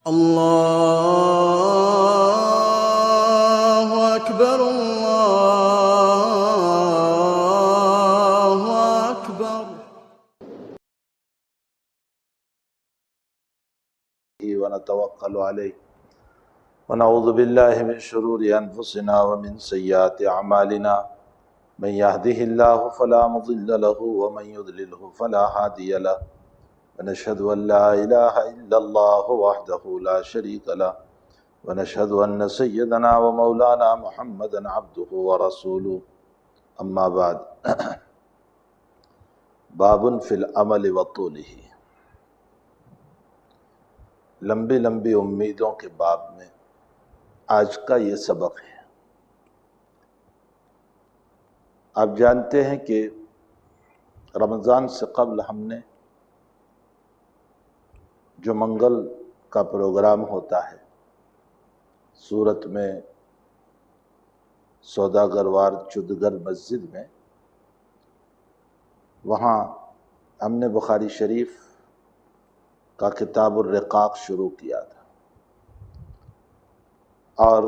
اللہ اکبر اللہ اکبر ونتوکل علیہ ونعوذ باللہ من شرور انفسنا ومن سیئات اعمالنا من يهده الله فلا مضل له ومن يضلله فلا هادي له ونشهد ان لا اله الا الله وحده لا شريك له ونشهد ان سيدنا ومولانا محمدا عبده ورسوله اما بعد باب في العمل وطوله لمبی لمبی امیدوں کے باب میں آج کا یہ سبق ہے۔ آپ جانتے ہیں کہ رمضان سے قبل ہم نے جو منگل کا پروگرام ہوتا ہے سورت میں سوداگر وار چودگر مسجد میں، وہاں ہم نے بخاری شریف کا کتاب الرقاق شروع کیا تھا، اور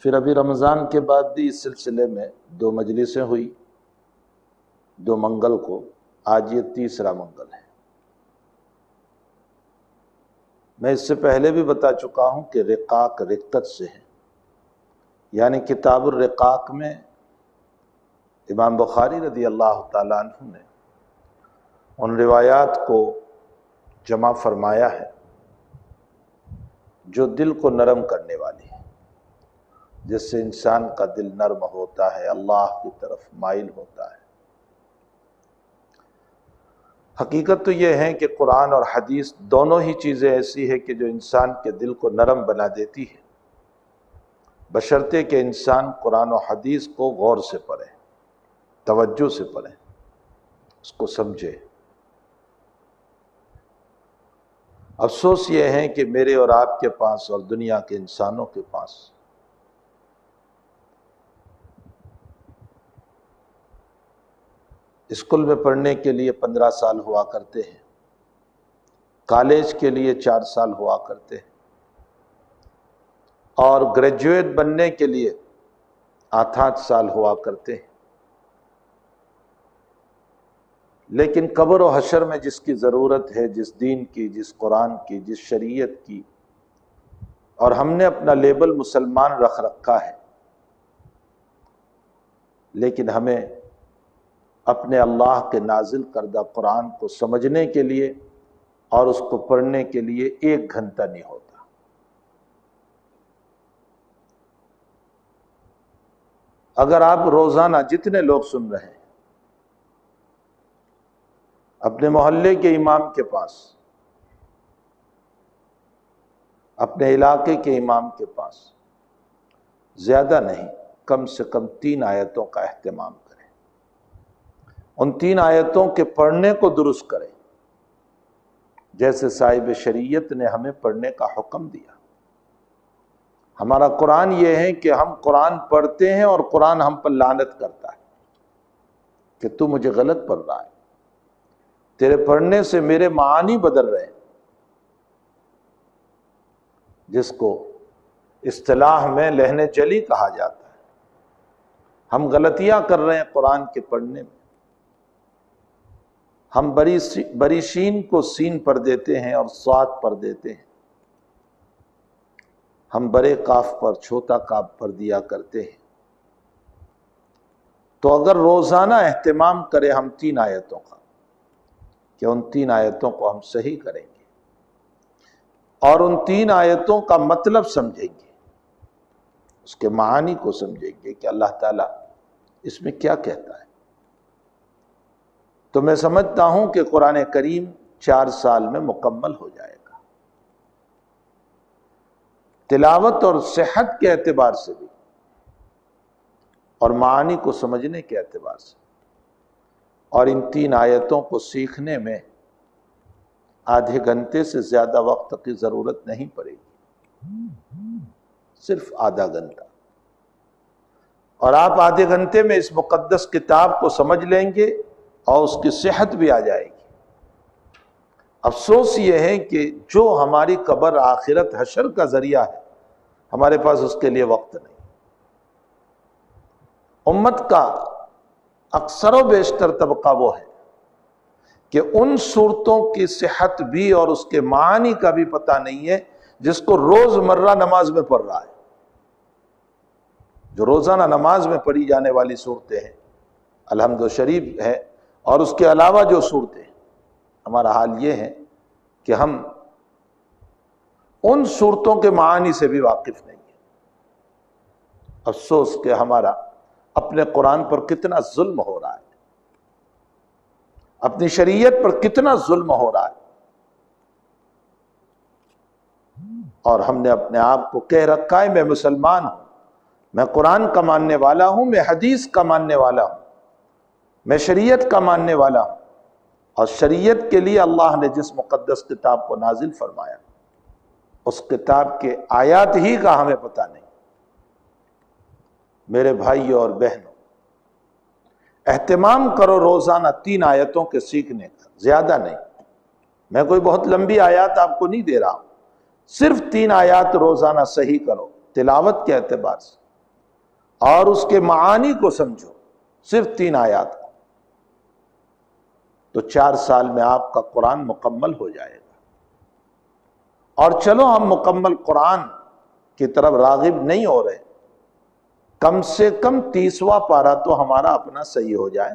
پھر ابھی رمضان کے بعد بھی اس سلسلے میں 2 مجلسیں ہوئی، 2 منگل کو، آج یہ تیسرا منگل ہے۔ میں اس سے پہلے بھی بتا چکا ہوں کہ رقاق رقت سے ہے، یعنی کتاب الرقاق میں امام بخاری رضی اللہ تعالیٰ عنہ نے ان روایات کو جمع فرمایا ہے جو دل کو نرم کرنے والی ہے، جس سے انسان کا دل نرم ہوتا ہے، اللہ کی طرف مائل ہوتا ہے۔ حقیقت تو یہ ہے کہ قرآن اور حدیث دونوں ہی چیزیں ایسی ہیں کہ جو انسان کے دل کو نرم بنا دیتی ہے، بشرطے کہ انسان قرآن و حدیث کو غور سے پڑھے، توجہ سے پڑھے، اس کو سمجھے۔ افسوس یہ ہے کہ میرے اور آپ کے پاس اور دنیا کے انسانوں کے پاس اسکول میں پڑھنے کے لیے 15 سال ہوا کرتے ہیں، کالج کے لیے 4 سال ہوا کرتے ہیں، اور گریجویٹ بننے کے لیے 8 سال ہوا کرتے ہیں، لیکن قبر و حشر میں جس کی ضرورت ہے، جس دین کی، جس قرآن کی، جس شریعت کی، اور ہم نے اپنا لیبل مسلمان رکھ رکھا ہے، لیکن ہمیں اپنے اللہ کے نازل کردہ قرآن کو سمجھنے کے لیے اور اس کو پڑھنے کے لیے 1 گھنٹہ نہیں ہوتا۔ اگر آپ روزانہ جتنے لوگ سن رہے ہیں اپنے محلے کے امام کے پاس، اپنے علاقے کے امام کے پاس، زیادہ نہیں، کم سے کم 3 آیتوں کا اہتمام کریں، ان 3 آیتوں کے پڑھنے کو درست کریں جیسے صاحب شریعت نے ہمیں پڑھنے کا حکم دیا۔ ہمارا قرآن یہ ہے کہ ہم قرآن پڑھتے ہیں اور قرآن ہم پر لعنت کرتا ہے کہ تو مجھے غلط پڑھ رہا ہے، تیرے پڑھنے سے میرے معانی بدل رہے ہیں، جس کو اصطلاح میں لہن جلی کہا جاتا ہے۔ ہم غلطیاں کر رہے ہیں قرآن کے پڑھنے میں، ہم بڑی شین کو سین پر دیتے ہیں اور صاد پر دیتے ہیں، ہم بڑے کاف پر چھوٹا کاف پر دیا کرتے ہیں۔ تو اگر روزانہ اہتمام کریں ہم 3 آیتوں کا، کہ ان 3 آیتوں کو ہم صحیح کریں گے اور ان 3 آیتوں کا مطلب سمجھیں گے، اس کے معانی کو سمجھیں گے کہ اللہ تعالیٰ اس میں کیا کہتا ہے، تو میں سمجھتا ہوں کہ قرآن کریم 4 سال میں مکمل ہو جائے گا، تلاوت اور صحت کے اعتبار سے بھی اور معانی کو سمجھنے کے اعتبار سے، اور ان 3 آیتوں کو سیکھنے میں آدھے گھنٹے سے زیادہ وقت کی ضرورت نہیں پڑے گی، صرف آدھا گھنٹہ، اور آپ آدھے گھنٹے میں اس مقدس کتاب کو سمجھ لیں گے اور اس کی صحت بھی آ جائے گی، افسوس یہ ہے کہ جو ہماری قبر آخرت حشر کا ذریعہ ہے، ہمارے پاس اس کے لیے وقت نہیں۔ امت کا اکثر و بیشتر طبقہ وہ ہے کہ ان صورتوں کی صحت بھی اور اس کے معانی کا بھی پتہ نہیں ہے جس کو روز مرہ نماز میں پڑھ رہا ہے۔ جو روزانہ نماز میں پڑھی جانے والی صورتیں ہیں، الحمد شریف ہے، اور اس کے علاوہ جو صورتیں ہیں، ہمارا حال یہ ہے کہ ہم ان صورتوں کے معانی سے بھی واقف نہیں ہیں۔ افسوس کہ ہمارا اپنے قرآن پر کتنا ظلم ہو رہا ہے، اپنی شریعت پر کتنا ظلم ہو رہا ہے، اور ہم نے اپنے آپ کو کہہ رکھا ہے میں مسلمان ہوں، میں قرآن کا ماننے والا ہوں، میں حدیث کا ماننے والا ہوں، میں شریعت کا ماننے والا ہوں، اور شریعت کے لیے اللہ نے جس مقدس کتاب کو نازل فرمایا اس کتاب کے آیات ہی کا ہمیں پتہ نہیں۔ میرے بھائیوں اور بہنوں، اہتمام کرو روزانہ 3 آیتوں کے سیکھنے کا، زیادہ نہیں۔ میں کوئی بہت لمبی آیات آپ کو نہیں دے رہا ہوں، صرف 3 آیات روزانہ صحیح کرو تلاوت کے اعتبار سے، اور اس کے معانی کو سمجھو، صرف 3 آیات کو، تو 4 سال میں آپ کا قرآن مکمل ہو جائے گا۔ اور چلو ہم مکمل قرآن کی طرف راغب نہیں ہو رہے، کم سے کم 30واں پارہ تو ہمارا اپنا صحیح ہو جائے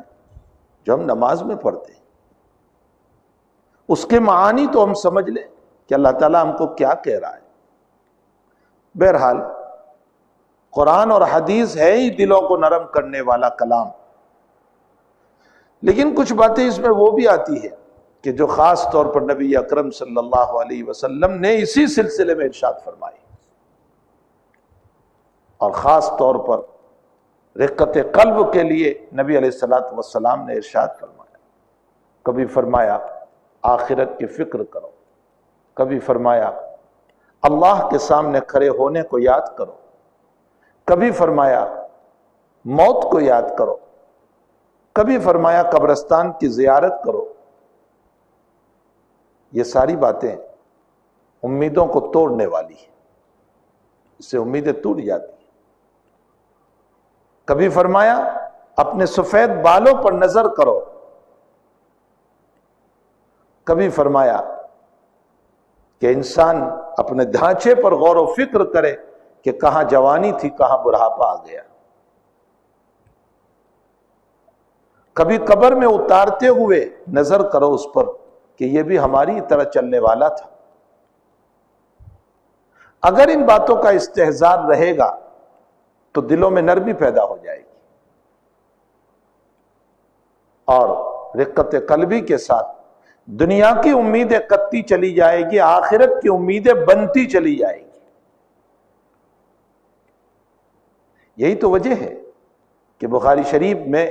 جو ہم نماز میں پڑھتے ہیں، اس کے معانی تو ہم سمجھ لیں کہ اللہ تعالیٰ ہم کو کیا کہہ رہا ہے۔ بہرحال قرآن اور حدیث ہے ہی دلوں کو نرم کرنے والا کلام، لیکن کچھ باتیں اس میں وہ بھی آتی ہے کہ جو خاص طور پر نبی اکرم صلی اللہ علیہ وسلم نے اسی سلسلے میں ارشاد فرمائی، اور خاص طور پر رقت قلب کے لیے نبی علیہ الصلوۃ والسلام نے ارشاد فرمایا۔ کبھی فرمایا آخرت کی فکر کرو، کبھی فرمایا اللہ کے سامنے کھڑے ہونے کو یاد کرو، کبھی فرمایا موت کو یاد کرو، کبھی فرمایا قبرستان کی زیارت کرو۔ یہ ساری باتیں امیدوں کو توڑنے والی ہیں، اس سے امیدیں ٹوٹ جاتی ہیں۔ کبھی فرمایا اپنے سفید بالوں پر نظر کرو، کبھی فرمایا کہ انسان اپنے ڈھانچے پر غور و فکر کرے کہ کہاں جوانی تھی، کہاں بڑھاپا آ گیا۔ کبھی قبر میں اتارتے ہوئے نظر کرو اس پر کہ یہ بھی ہماری طرح چلنے والا تھا۔ اگر ان باتوں کا استحضار رہے گا تو دلوں میں نرمی پیدا ہو جائے گی، اور رقت قلبی کے ساتھ دنیا کی امیدیں کٹتی چلی جائے گی، آخرت کی امیدیں بنتی چلی جائے گی۔ یہی تو وجہ ہے کہ بخاری شریف میں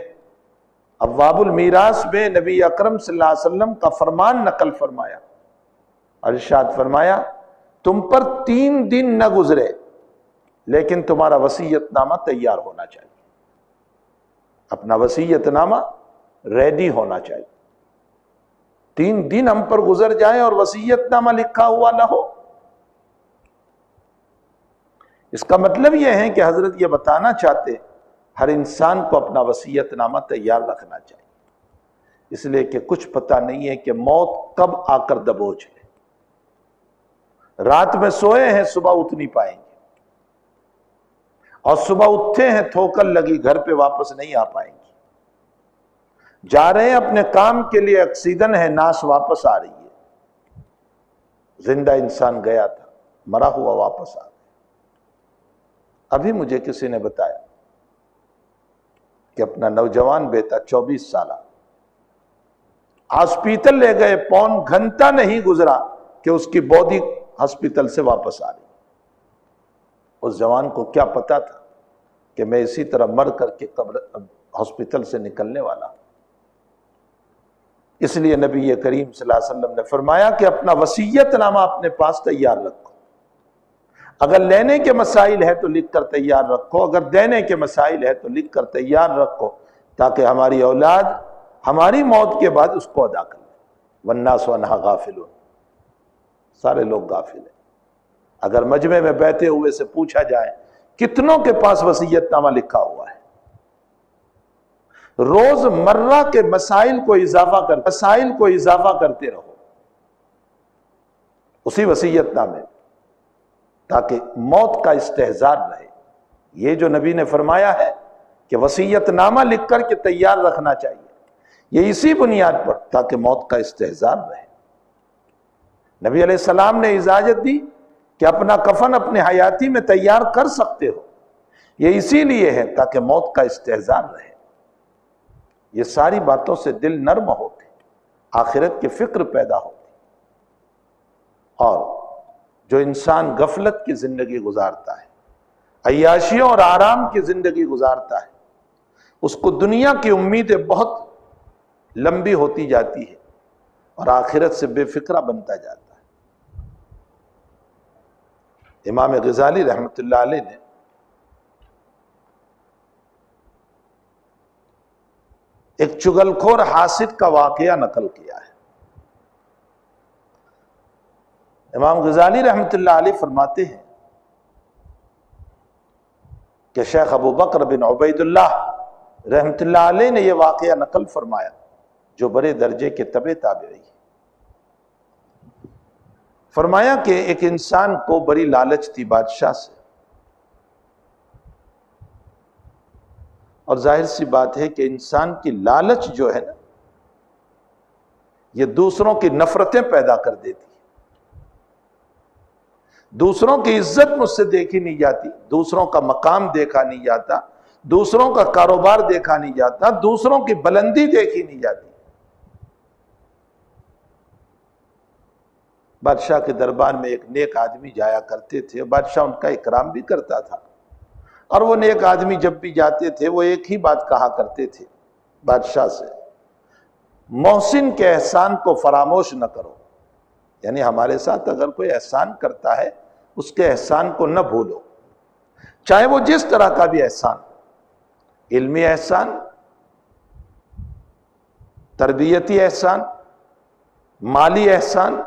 ابواب المیراث میں نبی اکرم صلی اللہ علیہ وسلم کا فرمان نقل فرمایا، ارشاد فرمایا تم پر 3 دن نہ گزرے لیکن تمہارا وصیت نامہ تیار ہونا چاہیے، اپنا وصیت نامہ ریڈی ہونا چاہیے۔ 3 دن ہم پر گزر جائیں اور وصیت نامہ لکھا ہوا نہ ہو، اس کا مطلب یہ ہے کہ حضرت یہ بتانا چاہتے ہر انسان کو اپنا وصیت نامہ تیار رکھنا چاہیے، اس لیے کہ کچھ پتہ نہیں ہے کہ موت کب آ کر دبوچ ہے۔ رات میں سوئے ہیں، صبح اٹھ نہیں پائیں گے، اور صبح اٹھتے ہیں ٹھوکر لگی، گھر پہ واپس نہیں آ پائیں گے۔ جا رہے ہیں اپنے کام کے لیے، ایکسیڈنٹ ہے، ناش واپس آ رہی ہے۔ زندہ انسان گیا تھا، مرا ہوا واپس آ گیا۔ ابھی مجھے کسی نے بتایا کہ اپنا نوجوان بیٹا 24 سالہ ہاسپٹل لے گئے، پون گھنٹہ نہیں گزرا کہ اس کی باڈی ہاسپٹل سے واپس آ رہی۔ اس جوان کو کیا پتا تھا کہ میں اسی طرح مر کر کے قبر ہاسپٹل سے نکلنے والا۔ اس لیے نبی کریم صلی اللہ علیہ وسلم نے فرمایا کہ اپنا وصیت نامہ اپنے پاس تیار رکھو، اگر لینے کے مسائل ہے تو لکھ کر تیار رکھو، اگر دینے کے مسائل ہے تو لکھ کر تیار رکھو، تاکہ ہماری اولاد ہماری موت کے بعد اس کو ادا کر لے۔ والناس عنہا غافلون، سارے لوگ غافل ہیں۔ اگر مجمع میں بیٹھے ہوئے سے پوچھا جائے کتنوں کے پاس وصیت نامہ لکھا ہوا ہے؟ روز مرہ کے مسائل کو اضافہ کرتے رہو اسی وصیت نامے، تاکہ موت کا استحضار رہے۔ یہ جو نبی نے فرمایا ہے کہ وصیت نامہ لکھ کر کے تیار رکھنا چاہیے، یہ اسی بنیاد پر تاکہ موت کا استحضار رہے۔ نبی علیہ السلام نے اجازت دی کہ اپنا کفن اپنے حیاتی میں تیار کر سکتے ہو، یہ اسی لیے ہے تاکہ موت کا استحضار رہے۔ یہ ساری باتوں سے دل نرم ہوتے، آخرت کی فکر پیدا ہوتی، اور جو انسان غفلت کی زندگی گزارتا ہے، عیاشیوں اور آرام کی زندگی گزارتا ہے، اس کو دنیا کی امیدیں بہت لمبی ہوتی جاتی ہے اور آخرت سے بے فکرہ بنتا جاتا ہے۔ امام غزالی رحمۃ اللہ علیہ نے ایک چغل خور حاسد کا واقعہ نقل کیا ہے۔ امام غزالی رحمۃ اللہ علیہ فرماتے ہیں کہ شیخ ابو بکر بن عبید اللہ رحمۃ اللہ علیہ نے یہ واقعہ نقل فرمایا، جو بڑے درجے کے تبع تابعی۔ فرمایا کہ ایک انسان کو بڑی لالچ تھی بادشاہ سے، اور ظاہر سی بات ہے کہ انسان کی لالچ جو ہے نا، یہ دوسروں کی نفرتیں پیدا کر دیتی، دوسروں کی عزت مجھ سے دیکھی نہیں جاتی، دوسروں کا مقام دیکھا نہیں جاتا، دوسروں کا کاروبار دیکھا نہیں جاتا، دوسروں کی بلندی دیکھی نہیں جاتی۔ بادشاہ کے دربار میں ایک نیک آدمی جایا کرتے تھے، بادشاہ ان کا اکرام بھی کرتا تھا، اور وہ نیک آدمی جب بھی جاتے تھے وہ ایک ہی بات کہا کرتے تھے بادشاہ سے، محسن کے احسان کو فراموش نہ کرو، یعنی ہمارے ساتھ اگر کوئی احسان کرتا ہے اس کے احسان کو نہ بھولو، چاہے وہ جس طرح کا بھی احسان، علمی احسان، تربیتی احسان، مالی احسان۔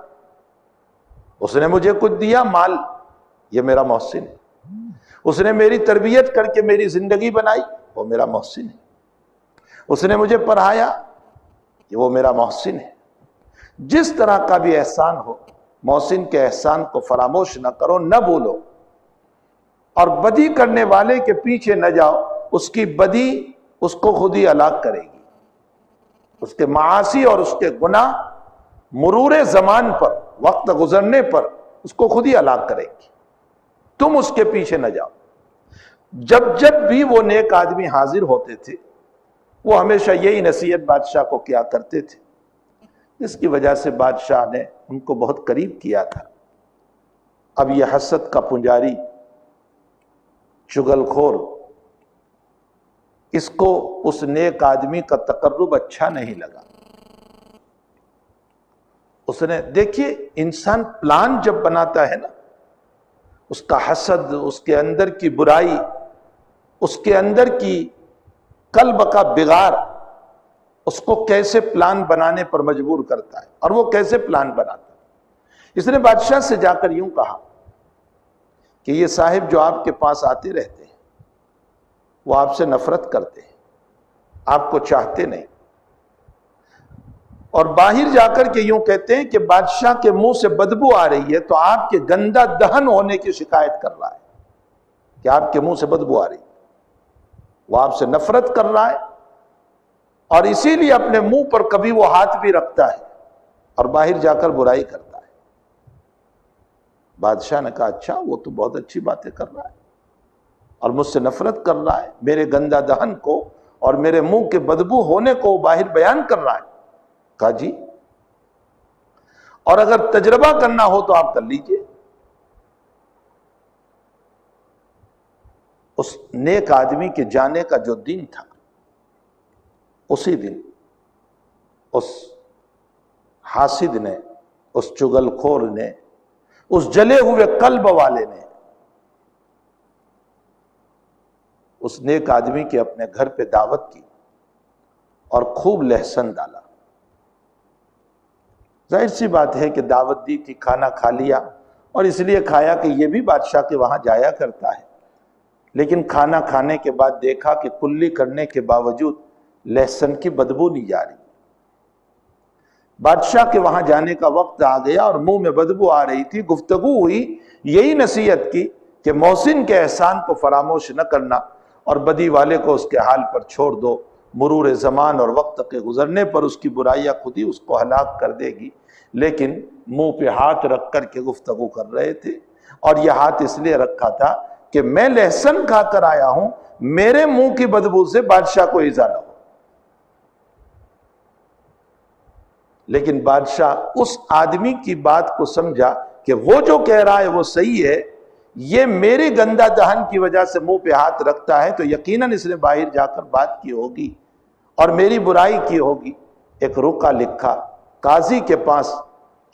اس نے مجھے کچھ دیا مال، یہ میرا محسن ہے۔ اس نے میری تربیت کر کے میری زندگی بنائی، وہ میرا محسن ہے۔ اس نے مجھے پڑھایا، یہ وہ میرا محسن ہے۔ جس طرح کا بھی احسان ہو، محسن کے احسان کو فراموش نہ کرو، نہ بھولو، اور بدی کرنے والے کے پیچھے نہ جاؤ، اس کی بدی اس کو خود ہی ہلاک کرے گی، اس کے معاصی اور اس کے گناہ مرور زمان پر، وقت گزرنے پر اس کو خود ہی ہلاک کرے گی، تم اس کے پیچھے نہ جاؤ۔ جب بھی وہ نیک آدمی حاضر ہوتے تھے وہ ہمیشہ یہی نصیحت بادشاہ کو کیا کرتے تھے، اس کی وجہ سے بادشاہ نے ان کو بہت قریب کیا تھا۔ اب یہ حسد کا پنجاری، چغل خور، اس کو اس نیک آدمی کا تقرب اچھا نہیں لگا۔ اس نے، دیکھیے انسان پلان جب بناتا ہے نا، اس کا حسد، اس کے اندر کی برائی، اس کے اندر کی قلب کا بغار اس کو کیسے پلان بنانے پر مجبور کرتا ہے، اور وہ کیسے پلان بناتا ہے۔ اس نے بادشاہ سے جا کر یوں کہا کہ یہ صاحب جو آپ کے پاس آتے رہتے ہیں وہ آپ سے نفرت کرتے ہیں، آپ کو چاہتے نہیں، اور باہر جا کر کے یوں کہتے ہیں کہ بادشاہ کے منہ سے بدبو آ رہی ہے تو آپ کے گندا دہن ہونے کی شکایت کر رہا ہے، کہ آپ کے منہ سے بدبو آ رہی ہے، وہ آپ سے نفرت کر رہا ہے، اور اسی لیے اپنے منہ پر کبھی وہ ہاتھ بھی رکھتا ہے اور باہر جا کر برائی کرتا ہے۔ بادشاہ نے کہا اچھا، وہ تو بہت اچھی باتیں کر رہا ہے اور مجھ سے نفرت کر رہا ہے، میرے گندا دہن کو اور میرے منہ کے بدبو ہونے کو باہر بیان کر رہا ہے۔ کہا جی، اور اگر تجربہ کرنا ہو تو آپ کر لیجئے۔ اس نیک آدمی کے جانے کا جو دن تھا، اسی دن اس حاسد نے، اس چغل خور نے، اس جلے ہوئے قلب والے نے اس نیک آدمی کے اپنے گھر پہ دعوت کی اور خوب لہسن ڈالا، ظاہر سی بات ہے کہ دعوت دی تھی، کھانا کھا لیا، اور اس لیے کھایا کہ یہ بھی بادشاہ کے وہاں جایا کرتا ہے، لیکن کھانا کھانے کے بعد دیکھا کہ کلی کرنے کے باوجود لہسن کی بدبو نہیں جا رہی۔ بادشاہ کے وہاں جانے کا وقت آ گیا اور منہ میں بدبو آ رہی تھی، گفتگو ہوئی، یہی نصیحت کی کہ محسن کے احسان کو فراموش نہ کرنا اور بدی والے کو اس کے حال پر چھوڑ دو، مرور زمان اور وقت کے گزرنے پر اس کی برائیاں خود ہی اس کو ہلاک کر دے گی۔ لیکن منہ پہ ہاتھ رکھ کر کے گفتگو کر رہے تھے، اور یہ ہاتھ اس لیے رکھا تھا کہ میں لہسن کھا کر آیا ہوں، میرے منہ کی بدبو سے بادشاہ کو ایذا نہ ہو۔ لیکن بادشاہ اس آدمی کی بات کو سمجھا کہ وہ جو کہہ رہا ہے وہ صحیح ہے، یہ میری گندہ دہن کی وجہ سے منہ پہ ہاتھ رکھتا ہے تو یقیناً اس نے باہر جا کر بات کی ہوگی اور میری برائی کی ہوگی۔ ایک رقعہ لکھا قاضی کے پاس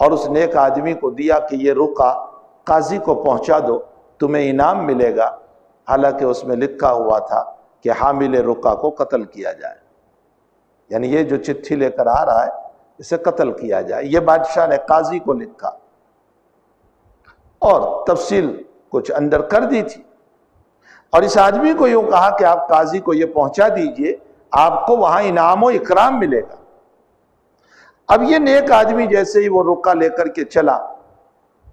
اور اس نیک آدمی کو دیا کہ یہ رقعہ قاضی کو پہنچا دو، تمہیں انعام ملے گا۔ حالانکہ اس میں لکھا ہوا تھا کہ حامل رقعہ کو قتل کیا جائے، یعنی یہ جو چٹھی لے کر آ رہا ہے اسے قتل کیا جائے۔ یہ بادشاہ نے قاضی کو لکھا اور تفصیل کچھ اندر کر دی تھی، اور اس آدمی کو یوں کہا کہ آپ قاضی کو یہ پہنچا دیجئے، آپ کو وہاں انعام و اکرام ملے گا۔ اب یہ نیک آدمی جیسے ہی وہ رقعہ لے کر کے چلا،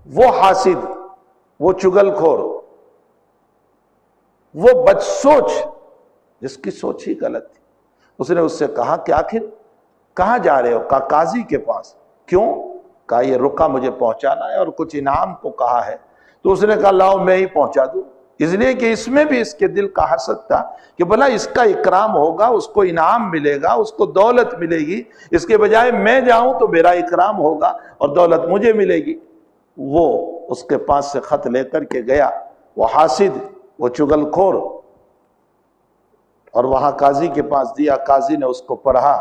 وہ حاسد، وہ چگل خور، وہ بد سوچ، جس کی سوچ ہی غلط تھی، اس نے اس سے کہا کہ آخر کہاں جا رہے ہو؟ کہا قاضی کے پاس۔ کیوں؟ کہا یہ رقعہ مجھے پہنچانا ہے اور کچھ انعام کو کہا ہے۔ تو اس نے کہا لاؤ میں ہی پہنچا دوں، اس لیے کہ اس میں بھی اس کے دل کا حسد تھا کہ بھلا اس کا اکرام ہوگا، اس کو انعام ملے گا، اس کو دولت ملے گی، اس کے بجائے میں جاؤں تو میرا اکرام ہوگا اور دولت مجھے ملے گی۔ وہ اس کے پاس سے خط لے کر کے گیا، وہ حاسد، وہ چگل خور، اور وہاں قاضی کے پاس دیا۔ قاضی نے اس کو پڑھا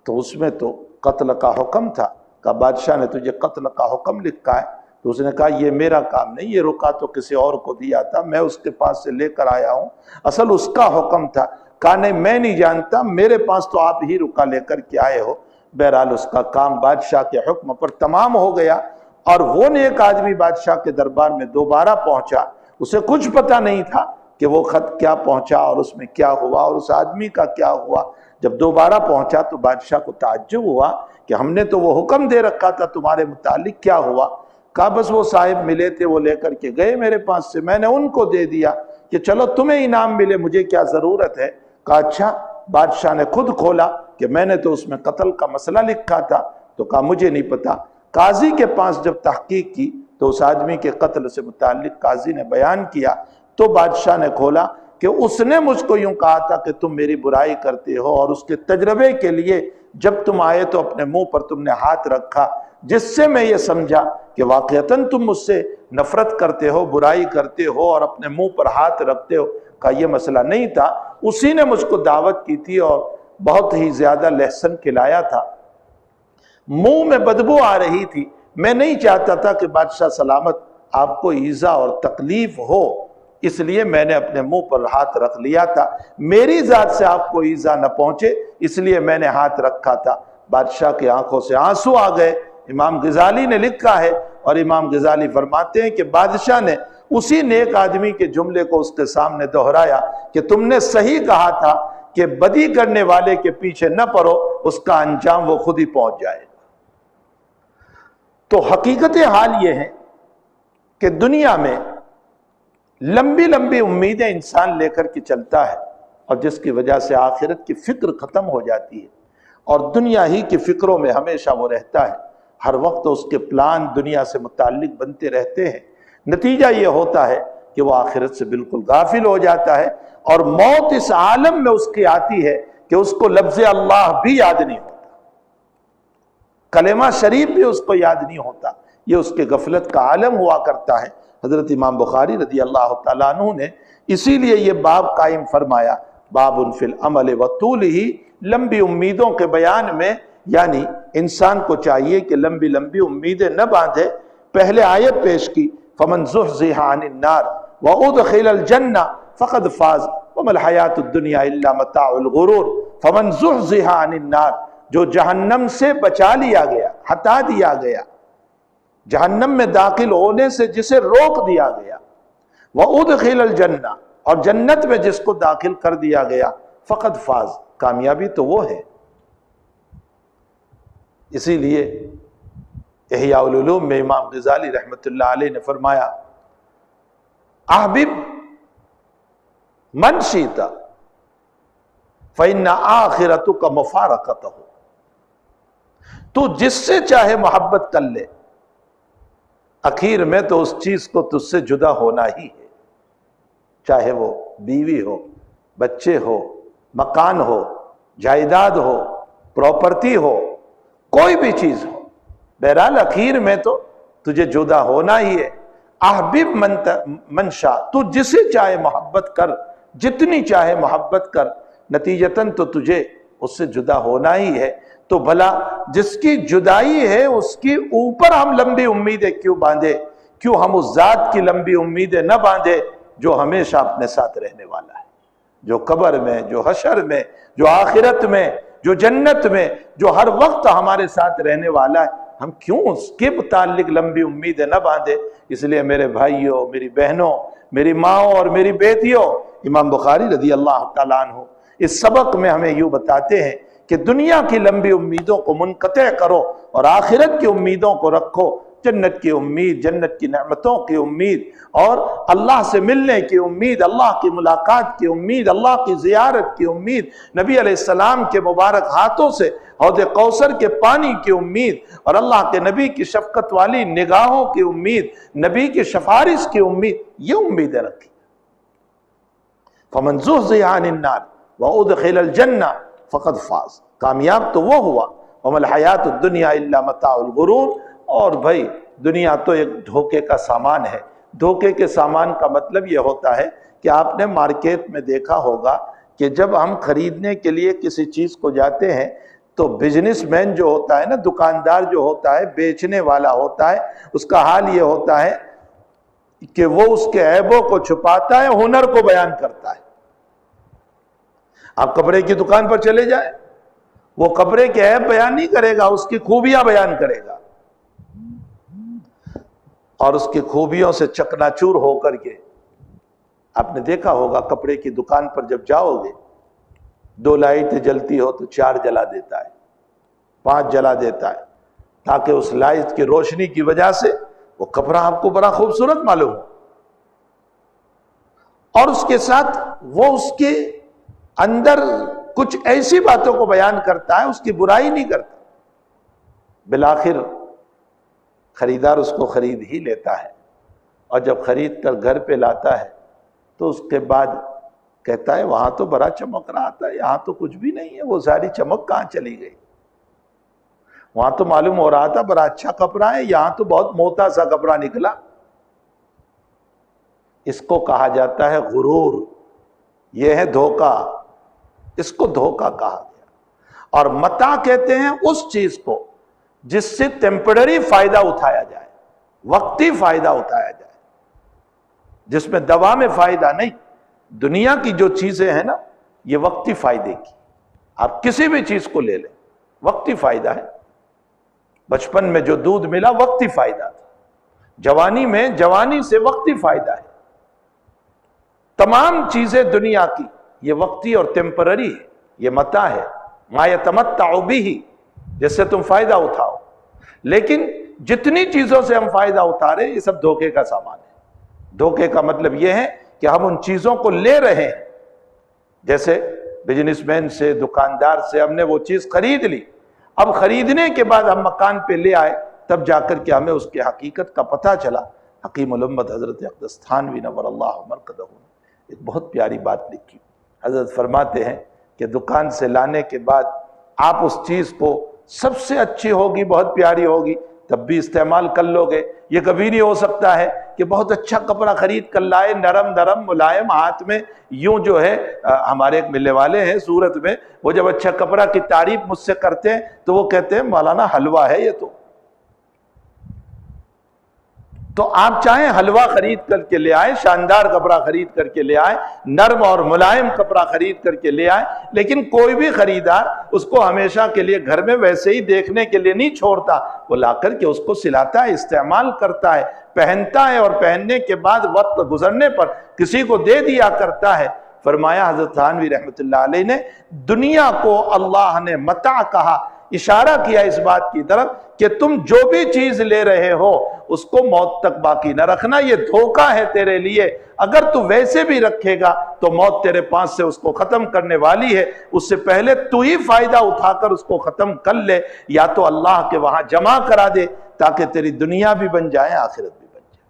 تو اس میں تو قتل کا حکم تھا۔ کہا بادشاہ نے تجھے قتل کا حکم لکھا ہے؟ تو اس نے کہا یہ میرا کام نہیں، یہ رقعہ تو کسی اور کو دیا تھا، میں اس کے پاس سے لے کر آیا ہوں، اصل اس کا حکم تھا۔ کہا نہیں میں نہیں جانتا، میرے پاس تو آپ ہی رقعہ لے کر کے آئے ہو۔ بہرحال اس کا کام بادشاہ کے حکم پر تمام ہو گیا، اور وہ نیک آدمی بادشاہ کے دربار میں دوبارہ پہنچا۔ اسے کچھ پتہ نہیں تھا کہ وہ خط کیا پہنچا اور اس میں کیا ہوا اور اس آدمی کا کیا ہوا۔ جب دوبارہ پہنچا تو بادشاہ کو تعجب ہوا کہ ہم نے تو وہ حکم دے رکھا تھا تمہارے متعلق، کیا ہوا؟ کہا بس وہ صاحب ملے تھے، وہ لے کر کے گئے میرے پاس سے، میں نے ان کو دے دیا کہ چلو تمہیں انعام ملے، مجھے کیا ضرورت ہے۔ کہا اچھا۔ بادشاہ نے خود کھولا کہ میں نے تو اس میں قتل کا مسئلہ لکھا تھا۔ تو کہا مجھے نہیں پتا۔ قاضی کے پاس جب تحقیق کی تو اس آدمی کے قتل سے متعلق قاضی نے بیان کیا، تو بادشاہ نے کھولا کہ اس نے مجھ کو یوں کہا تھا کہ تم میری برائی کرتے ہو، اور اس کے تجربے کے لیے جب تم آئے تو اپنے منہ پر تم نے ہاتھ رکھا، جس سے میں یہ سمجھا کہ واقعتاً تم مجھ سے نفرت کرتے ہو، برائی کرتے ہو اور اپنے منہ پر ہاتھ رکھتے ہو۔ کہا یہ مسئلہ نہیں تھا، اسی نے مجھ کو دعوت کی تھی اور بہت ہی زیادہ لہسن کھلایا تھا، منہ میں بدبو آ رہی تھی، میں نہیں چاہتا تھا کہ بادشاہ سلامت آپ کو ایذا اور تکلیف ہو، اس لیے میں نے اپنے منہ پر ہاتھ رکھ لیا تھا، میری ذات سے آپ کو ایذا نہ پہنچے اس لیے میں نے ہاتھ رکھا تھا۔ بادشاہ کی آنکھوں سے آنسو آ گئے۔ امام غزالی نے لکھا ہے، اور امام غزالی فرماتے ہیں کہ بادشاہ نے اسی نیک آدمی کے جملے کو اس کے سامنے دہرایا کہ تم نے صحیح کہا تھا کہ بدی کرنے والے کے پیچھے نہ پڑو، اس کا انجام وہ خود ہی پہنچ جائے گا۔ تو حقیقت حال یہ ہے کہ دنیا میں لمبی لمبی امیدیں انسان لے کر کے چلتا ہے، اور جس کی وجہ سے آخرت کی فکر ختم ہو جاتی ہے، اور دنیا ہی کی فکروں میں ہمیشہ وہ رہتا ہے، ہر وقت اس کے پلان دنیا سے متعلق بنتے رہتے ہیں۔ نتیجہ یہ ہوتا ہے کہ وہ آخرت سے بالکل غافل ہو جاتا ہے، اور موت اس عالم میں اس کی آتی ہے کہ اس کو لفظ اللہ بھی یاد نہیں ہوتا، کلمہ شریف بھی اس کو یاد نہیں ہوتا، یہ اس کے غفلت کا عالم ہوا کرتا ہے۔ حضرت امام بخاری رضی اللہ تعالیٰ عنہ نے اسی لیے یہ باب قائم فرمایا، باب فی العمل وطولہ، لمبی امیدوں کے بیان میں، یعنی انسان کو چاہیے کہ لمبی لمبی امیدیں نہ باندھے۔ پہلے آیت پیش کی، فمن زحزح عن النار وادخل الجنہ فقد فاز وما الحیاۃ الدنیا الا متاع الغرور۔ فمن زحزح عن النار، جو جہنم سے بچا لیا گیا، ہٹا دیا گیا، جہنم میں داخل ہونے سے جسے روک دیا گیا، وَأُدْخِلَ الْجَنَّةَ اور جنت میں جس کو داخل کر دیا گیا، فقط فاز، کامیابی تو وہ ہے۔ اسی لیے احیاء العلوم میں امام غزالی رحمۃ اللہ علیہ نے فرمایا، احبب من شئت فإن آخرتک مفارقتہ، تو جس سے چاہے محبت کر لے، اخیر میں تو اس چیز کو تجھ سے جدا ہونا ہی ہے، چاہے وہ بیوی ہو، بچے ہو، مکان ہو، جائیداد ہو، پراپرٹی ہو، کوئی بھی چیز ہو، بہرحال اخیر میں تو تجھے جدا ہونا ہی ہے۔ احبب من شاء، تو جسے چاہے محبت کر، جتنی چاہے محبت کر، نتیجتاً تو تجھے اس سے جدا ہونا ہی ہے۔ تو بھلا جس کی جدائی ہے اس کی اوپر ہم لمبی امیدیں کیوں باندھے؟ کیوں ہم اس ذات کی لمبی امیدیں نہ باندھے جو ہمیشہ اپنے ساتھ رہنے والا ہے، جو قبر میں، جو حشر میں، جو آخرت میں، جو جنت میں، جو ہر وقت ہمارے ساتھ رہنے والا ہے؟ ہم کیوں اس کے متعلق لمبی امیدیں نہ باندھے؟ اس لیے میرے بھائیوں، میری بہنوں، میری ماؤں اور میری بیٹیوں، امام بخاری رضی اللہ تعالیٰ عنہ اس سبق میں ہمیں یوں بتاتے ہیں کہ دنیا کی لمبی امیدوں کو منقطع کرو اور آخرت کی امیدوں کو رکھو، جنت کی امید، جنت کی نعمتوں کی امید، اور اللہ سے ملنے کی امید، اللہ کی ملاقات کی امید، اللہ کی زیارت کی امید، نبی علیہ السلام کے مبارک ہاتھوں سے حوض کوثر کے پانی کی امید، اور اللہ کے نبی کی شفقت والی نگاہوں کی امید، نبی کی سفارش کی امید، یہ امیدیں رکھی۔ فَمَنْ زُحْزِحَ عَنِ النَّارِ وَأُدْخِلَ الْجَنَّةَ فقط فاز، کامیاب تو وہ ہوا۔ وَمَا الْحَيَاةُ الدُّنْيَا إِلَّا مَتَاعُ الْغُرُورِ، اور بھائی دنیا تو ایک دھوکے کا سامان ہے۔ دھوکے کے سامان کا مطلب یہ ہوتا ہے کہ آپ نے مارکیٹ میں دیکھا ہوگا کہ جب ہم خریدنے کے لیے کسی چیز کو جاتے ہیں تو بزنس مین جو ہوتا ہے نا، دکاندار جو ہوتا ہے، بیچنے والا ہوتا ہے، اس کا حال یہ ہوتا ہے کہ وہ اس کے عیبوں کو چھپاتا ہے، ہنر کو بیان کرتا ہے۔ آپ کپڑے کی دکان پر چلے جائیں، وہ کپڑے کے عیب بیان نہیں کرے گا، اس کی خوبیاں بیان کرے گا، اور اس کی خوبیوں سے چکناچور ہو کر کے، آپ نے دیکھا ہوگا کپڑے کی دکان پر جب جاؤ گے، 2 لائٹیں جلتی ہو تو 4 جلا دیتا ہے، 5 جلا دیتا ہے، تاکہ اس لائٹ کی روشنی کی وجہ سے وہ کپڑا آپ کو بڑا خوبصورت معلوم ہو، اور اس کے ساتھ وہ اس کے اندر کچھ ایسی باتوں کو بیان کرتا ہے، اس کی برائی نہیں کرتا۔ بالآخر خریدار اس کو خرید ہی لیتا ہے، اور جب خرید کر گھر پہ لاتا ہے تو اس کے بعد کہتا ہے وہاں تو بڑا چمک رہا تھا، یہاں تو کچھ بھی نہیں ہے، وہ ساری چمک کہاں چلی گئی؟ وہاں تو معلوم ہو رہا تھا بڑا اچھا کپڑا ہے، یہاں تو بہت موٹا سا کپڑا نکلا۔ اس کو کہا جاتا ہے غرور، یہ ہے دھوکہ، اس کو دھوکہ کہا گیا۔ اور متاع کہتے ہیں اس چیز کو جس سے ٹیمپرری فائدہ اٹھایا جائے، وقتی فائدہ اٹھایا جائے، جس میں دوام فائدہ نہیں۔ دنیا کی جو چیزیں ہیں نا، یہ وقتی فائدے کی، آپ کسی بھی چیز کو لے لیں، وقتی فائدہ ہے۔ بچپن میں جو دودھ ملا وقتی فائدہ تھا، جوانی میں جوانی سے وقتی فائدہ ہے۔ تمام چیزیں دنیا کی یہ وقتی اور ٹیمپرری ہے، یہ متاع ہے، ما یتمتع بہ، جس سے تم فائدہ اٹھاؤ۔ لیکن جتنی چیزوں سے ہم فائدہ اٹھا رہے ہیں یہ سب دھوکے کا سامان ہے۔ دھوکے کا مطلب یہ ہے کہ ہم ان چیزوں کو لے رہے ہیں، جیسے بزنس مین سے، دکاندار سے ہم نے وہ چیز خرید لی، اب خریدنے کے بعد ہم مکان پہ لے آئے، تب جا کر کے ہمیں اس کی حقیقت کا پتہ چلا۔ حکیم الامت حضرت اقدس تھانوی نور اللہ مرقدہ ایک بہت پیاری بات لکھی۔ حضرت فرماتے ہیں کہ دکان سے لانے کے بعد آپ اس چیز کو سب سے اچھی ہوگی، بہت پیاری ہوگی، تب بھی استعمال کر لو گے۔ یہ کبھی نہیں ہو سکتا ہے کہ بہت اچھا کپڑا خرید کر لائے، نرم نرم ملائم، ہاتھ میں یوں جو ہے، ہمارے ایک ملنے والے ہیں سورت میں، وہ جب اچھا کپڑا کی تعریف مجھ سے کرتے ہیں تو وہ کہتے ہیں مولانا حلوہ ہے یہ تو۔ تو آپ چاہیں حلوہ خرید کر کے لے آئے، شاندار کپڑا خرید کر کے لے آئے، نرم اور ملائم کپڑا خرید کر کے لے آئے، لیکن کوئی بھی خریدار اس کو ہمیشہ کے لیے گھر میں ویسے ہی دیکھنے کے لیے نہیں چھوڑتا، وہ لا کر کے اس کو سلاتا ہے، استعمال کرتا ہے، پہنتا ہے، اور پہننے کے بعد وقت گزرنے پر کسی کو دے دیا کرتا ہے۔ فرمایا حضرت تھانوی رحمۃ اللہ علیہ نے، دنیا کو اللہ نے متاع کہا، اشارہ کیا اس بات کی طرف کہ تم جو بھی چیز لے رہے ہو اس کو موت تک باقی نہ رکھنا، یہ دھوکہ ہے تیرے لیے، اگر تو ویسے بھی رکھے گا تو موت تیرے پاس سے اس کو ختم کرنے والی ہے، اس سے پہلے تو ہی فائدہ اٹھا کر اس کو ختم کر لے، یا تو اللہ کے وہاں جمع کرا دے تاکہ تیری دنیا بھی بن جائے، آخرت بھی بن جائے۔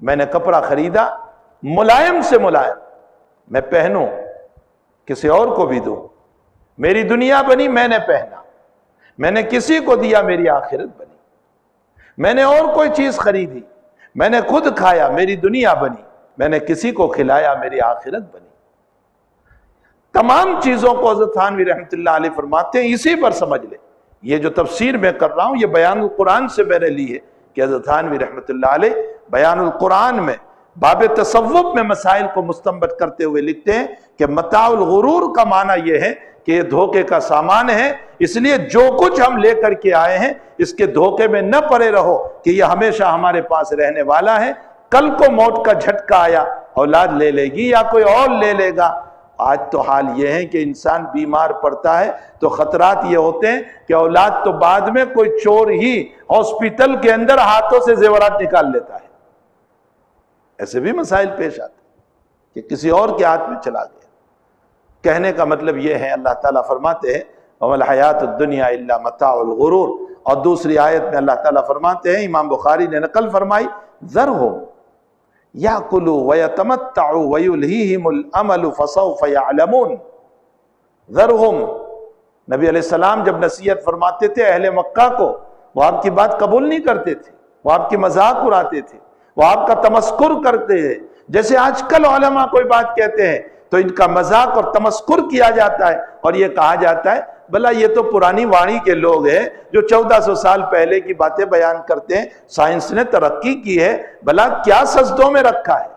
میں نے کپڑا خریدا ملائم سے ملائم، میں پہنوں، کسی اور کو بھی دوں، میری دنیا بنی، میں نے پہنا، میں نے کسی کو دیا، میری آخرت بنی، میں نے اور کوئی چیز خریدی، میں نے خود کھایا، میری دنیا بنی، میں نے کسی کو کھلایا، میری آخرت بنی۔ تمام چیزوں کو حضرت تھانوی رحمۃ اللہ علیہ فرماتے ہیں، اسی پر سمجھ لے۔ یہ جو تفسیر میں کر رہا ہوں یہ بیان القرآن سے میں نے لی ہے کہ حضرت تھانوی رحمۃ اللہ علیہ بیان القرآن میں باب تصوف میں مسائل کو مستنبط کرتے ہوئے لکھتے ہیں کہ متاع الغرور کا معنی یہ ہے کہ یہ دھوکے کا سامان ہے، اس لیے جو کچھ ہم لے کر کے آئے ہیں اس کے دھوکے میں نہ پڑے رہو کہ یہ ہمیشہ ہمارے پاس رہنے والا ہے، کل کو موت کا جھٹکا آیا اولاد لے لے گی یا کوئی اور لے لے گا۔ آج تو حال یہ ہے کہ انسان بیمار پڑتا ہے تو خطرات یہ ہوتے ہیں کہ اولاد تو بعد میں کوئی چور ہی ہاسپٹل کے اندر ہاتھوں سے زیورات نکال لیتا ہے، ایسے بھی مسائل پیش آتے ہیں کہ کسی اور کے ہاتھ میں چلا گیا۔ کہنے کا مطلب یہ ہے، اللہ تعالیٰ فرماتے ہیں وَمَا الْحَيَاةُ الدُّنْيَا إِلَّا مَتَاعُ الْغُرُورِ، اور دوسری آیت میں اللہ تعالیٰ فرماتے ہیں، امام بخاری نے نقل فرمائی، ذَرْهُمْ يَأْكُلُوا وَيَتَمَتَّعُوا وَيُلْهِهِمُ الْأَمَلُ فَسَوْفَ يَعْلَمُونَ۔ ذَرْهُمْ، نبی علیہ السلام جب نصیحت فرماتے تھے اہل مکہ کو، وہ آپ کی بات قبول نہیں کرتے تھے، وہ آپ کی مذاق اڑاتے تھے، وہ آپ کا تمسخر کرتے ہیں۔ جیسے آج کل علماء کوئی بات کہتے ہیں تو ان کا مذاق اور تمسخر کیا جاتا ہے، اور یہ کہا جاتا ہے بھلا یہ تو پرانی وانی کے لوگ ہیں جو 1400 سال پہلے کی باتیں بیان کرتے ہیں، سائنس نے ترقی کی ہے، بھلا کیا سجدوں میں رکھا ہے،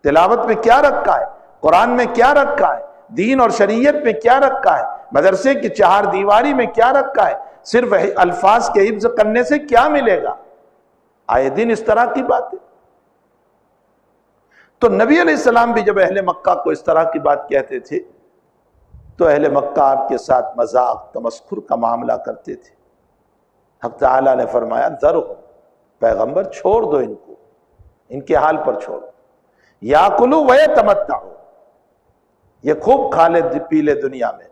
تلاوت میں کیا رکھا ہے، قرآن میں کیا رکھا ہے، دین اور شریعت میں کیا رکھا ہے، مدرسے کی چہار دیواری میں کیا رکھا ہے، صرف الفاظ کے حفظ کرنے سے کیا ملے گا؟ آئے دن اس طرح کی باتیں۔ تو نبی علیہ السلام بھی جب اہل مکہ کو اس طرح کی بات کہتے تھے تو اہل مکہ آپ کے ساتھ مذاق تمسخر کا معاملہ کرتے تھے۔ حق تعالیٰ نے فرمایا ذرہم، پیغمبر چھوڑ دو ان کو، ان کے حال پر چھوڑ دو، یاکلوا ویتمتعوا، یہ خوب کھا لے پی لے دنیا میں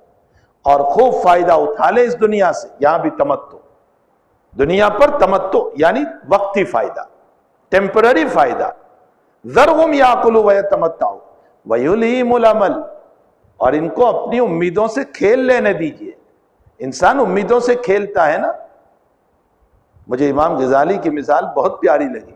اور خوب فائدہ اٹھا لے اس دنیا سے، یہاں بھی تمتع، دنیا پر تمتع یعنی وقتی فائدہ، ٹیمپرری فائدہ۔ ذرہم یاکلوا ویتمتعوا ویلہم الامل، اور ان کو اپنی امیدوں سے کھیل لینے دیجئے۔ انسان امیدوں سے کھیلتا ہے نا۔ مجھے امام غزالی کی مثال بہت پیاری لگی۔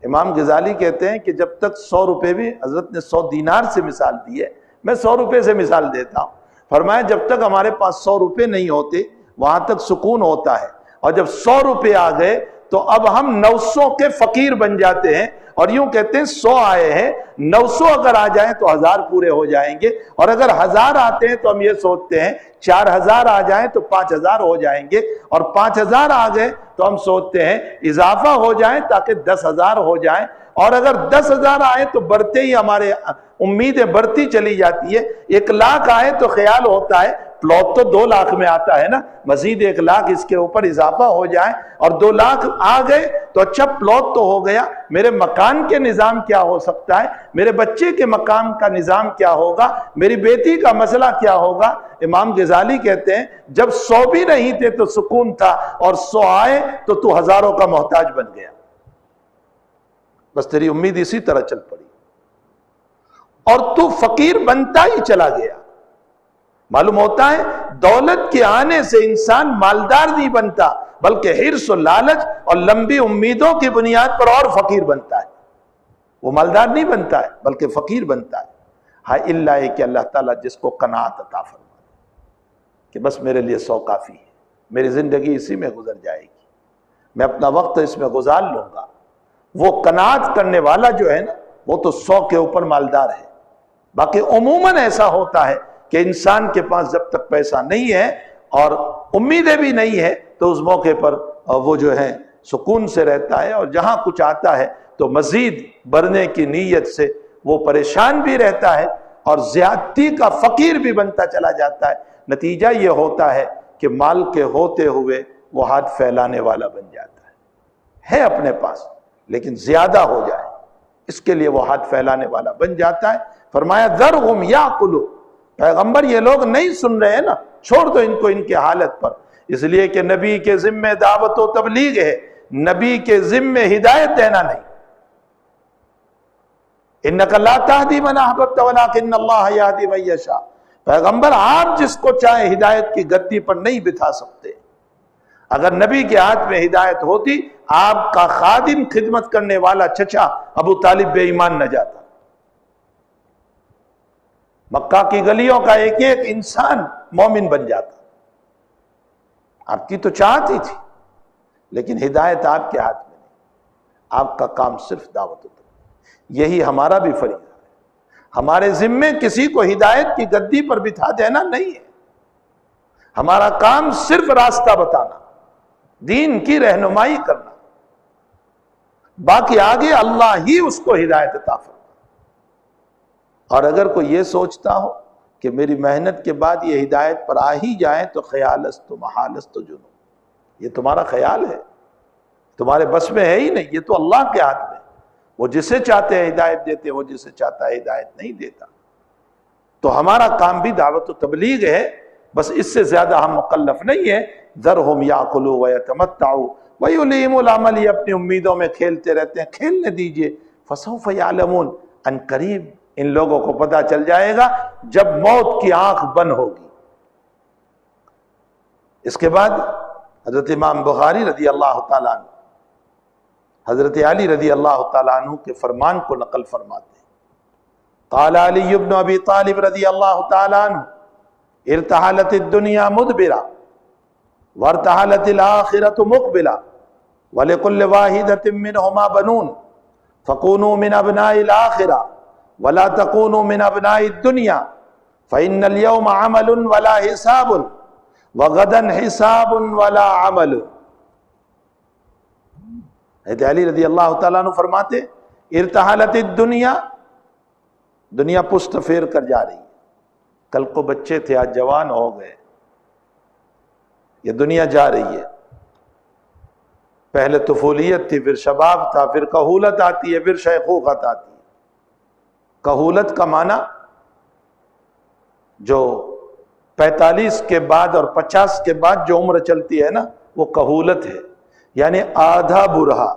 امام غزالی کہتے ہیں کہ جب تک 100 روپے بھی، حضرت نے 100 دینار سے مثال دی ہے، میں 100 روپے سے مثال دیتا ہوں۔ فرمایا جب تک ہمارے پاس 100 روپے نہیں ہوتے وہاں تک سکون ہوتا ہے، اور جب 100 روپے آ گئے تو اب ہم 900 کے فقیر بن جاتے ہیں، اور یوں کہتے ہیں 100 آئے ہیں، 900 اگر آ جائیں تو 1000 پورے ہو جائیں گے، اور اگر 1000 آتے ہیں تو ہم یہ سوچتے ہیں 4000 آ جائیں تو 5000 ہو جائیں گے، اور 5000 آ گئے تو ہم سوچتے ہیں اضافہ ہو جائیں تاکہ 10000 ہو جائیں، اور اگر 10000 آئے تو بڑھتے ہی ہمارے امیدیں بڑھتی چلی جاتی ہے۔ 1 لاکھ آئے تو خیال ہوتا ہے پلاٹ تو 2 لاکھ میں آتا ہے نا، مزید 1 لاکھ اس کے اوپر اضافہ ہو جائے، اور 2 لاکھ آ گئے تو اچھا پلاٹ تو ہو گیا، میرے مکان کے نظام کیا ہو سکتا ہے، میرے بچے کے مکان کا نظام کیا ہوگا، میری بیٹی کا مسئلہ کیا ہوگا۔ امام غزالی کہتے ہیں جب 100 بھی نہیں تھے تو سکون تھا، اور 100 آئے تو تو ہزاروں کا محتاج بن گیا، بس تیری امید اسی طرح چل پڑی، اور تو فقیر بنتا ہی چلا گیا۔ معلوم ہوتا ہے دولت کے آنے سے انسان مالدار نہیں بنتا، بلکہ حرص و لالچ اور لمبی امیدوں کی بنیاد پر اور فقیر بنتا ہے، وہ مالدار نہیں بنتا ہے بلکہ فقیر بنتا ہے۔ ہاں اللہ ہے کہ اللہ تعالیٰ جس کو قناعت عطا فرمائے کہ بس میرے لیے 100 کافی ہے، میری زندگی اسی میں گزر جائے گی، میں اپنا وقت اس میں گزار لوں گا، وہ قناعت کرنے والا جو ہے نا وہ تو 100 کے اوپر مالدار ہے. باقی عموماً ایسا ہوتا ہے کہ انسان کے پاس جب تک پیسہ نہیں ہے اور امیدیں بھی نہیں ہے تو اس موقع پر وہ جو ہے سکون سے رہتا ہے، اور جہاں کچھ آتا ہے تو مزید بڑھنے کی نیت سے وہ پریشان بھی رہتا ہے اور زیادتی کا فقیر بھی بنتا چلا جاتا ہے. نتیجہ یہ ہوتا ہے کہ مال کے ہوتے ہوئے وہ ہاتھ پھیلانے والا بن جاتا ہے اپنے پاس لیکن زیادہ ہو جائے اس کے لیے وہ ہاتھ پھیلانے والا بن جاتا ہے. فرمایا ذرہم یاکلوا، پیغمبر یہ لوگ نہیں سن رہے ہیں نا، چھوڑ دو ان کو ان کی حالت پر، اس لیے کہ نبی کے ذمہ دعوت و تبلیغ ہے، نبی کے ذمہ ہدایت دینا نہیں. انک لا تہدی من احببت ولکن اللہ یہدی من یشاء، پیغمبر آپ جس کو چاہے ہدایت کی گدی پر نہیں بٹھا سکتے. اگر نبی کے ہاتھ میں ہدایت ہوتی آپ کا خادم خدمت کرنے والا چچا ابو طالب بے ایمان نہ جاتا، مکہ کی گلیوں کا ایک ایک انسان مومن بن جاتا. آپ کی تو چاہت ہی تھی لیکن ہدایت آپ کے ہاتھ میں نہیں، آپ کا کام صرف دعوت ہوتا. یہی ہمارا بھی فریضہ ہے، ہمارے ذمے کسی کو ہدایت کی گدی پر بٹھا دینا نہیں ہے. ہمارا کام صرف راستہ بتانا، دین کی رہنمائی کرنا، باقی آگے اللہ ہی اس کو ہدایت عطا فرمائے. اور اگر کوئی یہ سوچتا ہو کہ میری محنت کے بعد یہ ہدایت پر آ ہی جائیں تو خیالست محالست جنون، یہ تمہارا خیال ہے، تمہارے بس میں ہے ہی نہیں، یہ تو اللہ کے ہاتھ میں. وہ جسے چاہتے ہیں ہدایت دیتے، وہ جسے چاہتا ہے ہدایت نہیں دیتا. تو ہمارا کام بھی دعوت و تبلیغ ہے، بس اس سے زیادہ ہم مکلف نہیں ہیں. ذرہم یاکلوا ویتمتعوا ویلہم الامل، یہ اپنی امیدوں میں کھیلتے رہتے ہیں، کھیلنے دیجئے. فسوف یعلمون، ان قریب ان لوگوں کو پتہ چل جائے گا جب موت کی آنکھ بند ہوگی. اس کے بعد حضرت امام بخاری رضی اللہ تعالیٰ عنہ حضرت علی رضی اللہ تعالیٰ عنہ کے فرمان کو نقل فرماتے ہیں. قال علی بن ابی طالب رضی اللہ تعالیٰ عنہ ارتحلت الدنیا مدبرہ وارتحلت الآخرۃ مقبلہ ولکل واحدۃ منہما بنون فکونوا من ابناء الآخرہ ولا تکونوا من ابناء الدنیا فإن اليوم عمل ولا حساب وغدا حساب ولا عمل. حضرت علی رضی اللہ تعالیٰ عنہ فرماتے ارتحلت الدنیا، دنیا پشت پھیر کر جا رہی ہے. کل کو بچے تھے آج جوان ہو گئے، یہ دنیا جا رہی ہے. پہلے طفولیت تھی، پھر شباب تھا، پھر کہولت آتی ہے، پھر شیخوخت آتی ہے. کہولت کا معنی جو 45 کے بعد اور 50 کے بعد جو عمر چلتی ہے نا وہ کہولت ہے، یعنی آدھا برہا.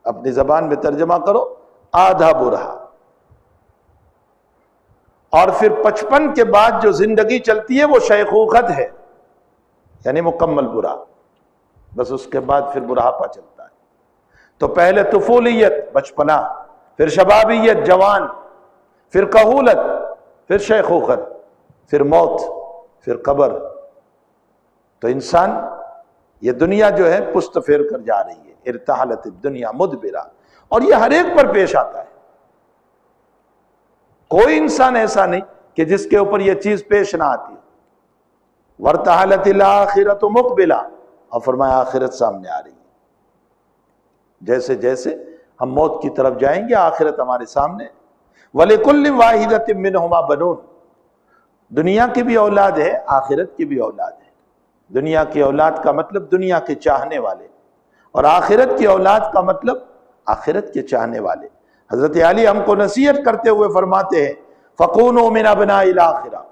اپنی زبان میں ترجمہ کرو، آدھا برہا. اور پھر 55 کے بعد جو زندگی چلتی ہے وہ شیخوخت ہے، یعنی مکمل برا. بس اس کے بعد پھر بڑھاپا چلتا ہے. تو پہلے طفولیت بچپنا، پھر شبابیت جوان، پھر کہولت، پھر شیخوخت، پھر موت، پھر قبر. تو انسان یہ دنیا جو ہے پشت پھیر کر جا رہی ہے. ارتحلت الدنیا مدبرہ، اور یہ ہر ایک پر پیش آتا ہے. کوئی انسان ایسا نہیں کہ جس کے اوپر یہ چیز پیش نہ آتی. وارتحلت الآخرۃ مقبلہ، اور فرمایا آخرت سامنے آ رہی ہے. جیسے جیسے ہم موت کی طرف جائیں گے آخرت ہمارے سامنے. وَلِكُلِّ وَاحِدَةٍ مِّنْهُمَا بَنُونَ، دنیا کی بھی اولاد ہے، آخرت کی بھی اولاد ہے. دنیا کی اولاد کا مطلب دنیا کے چاہنے والے، اور آخرت کی اولاد کا مطلب آخرت کے چاہنے والے. حضرت علی ہم کو نصیحت کرتے ہوئے فرماتے ہیں فَقُونُوا مِنْ أَبْنَاءِ الْآخِرَةِ،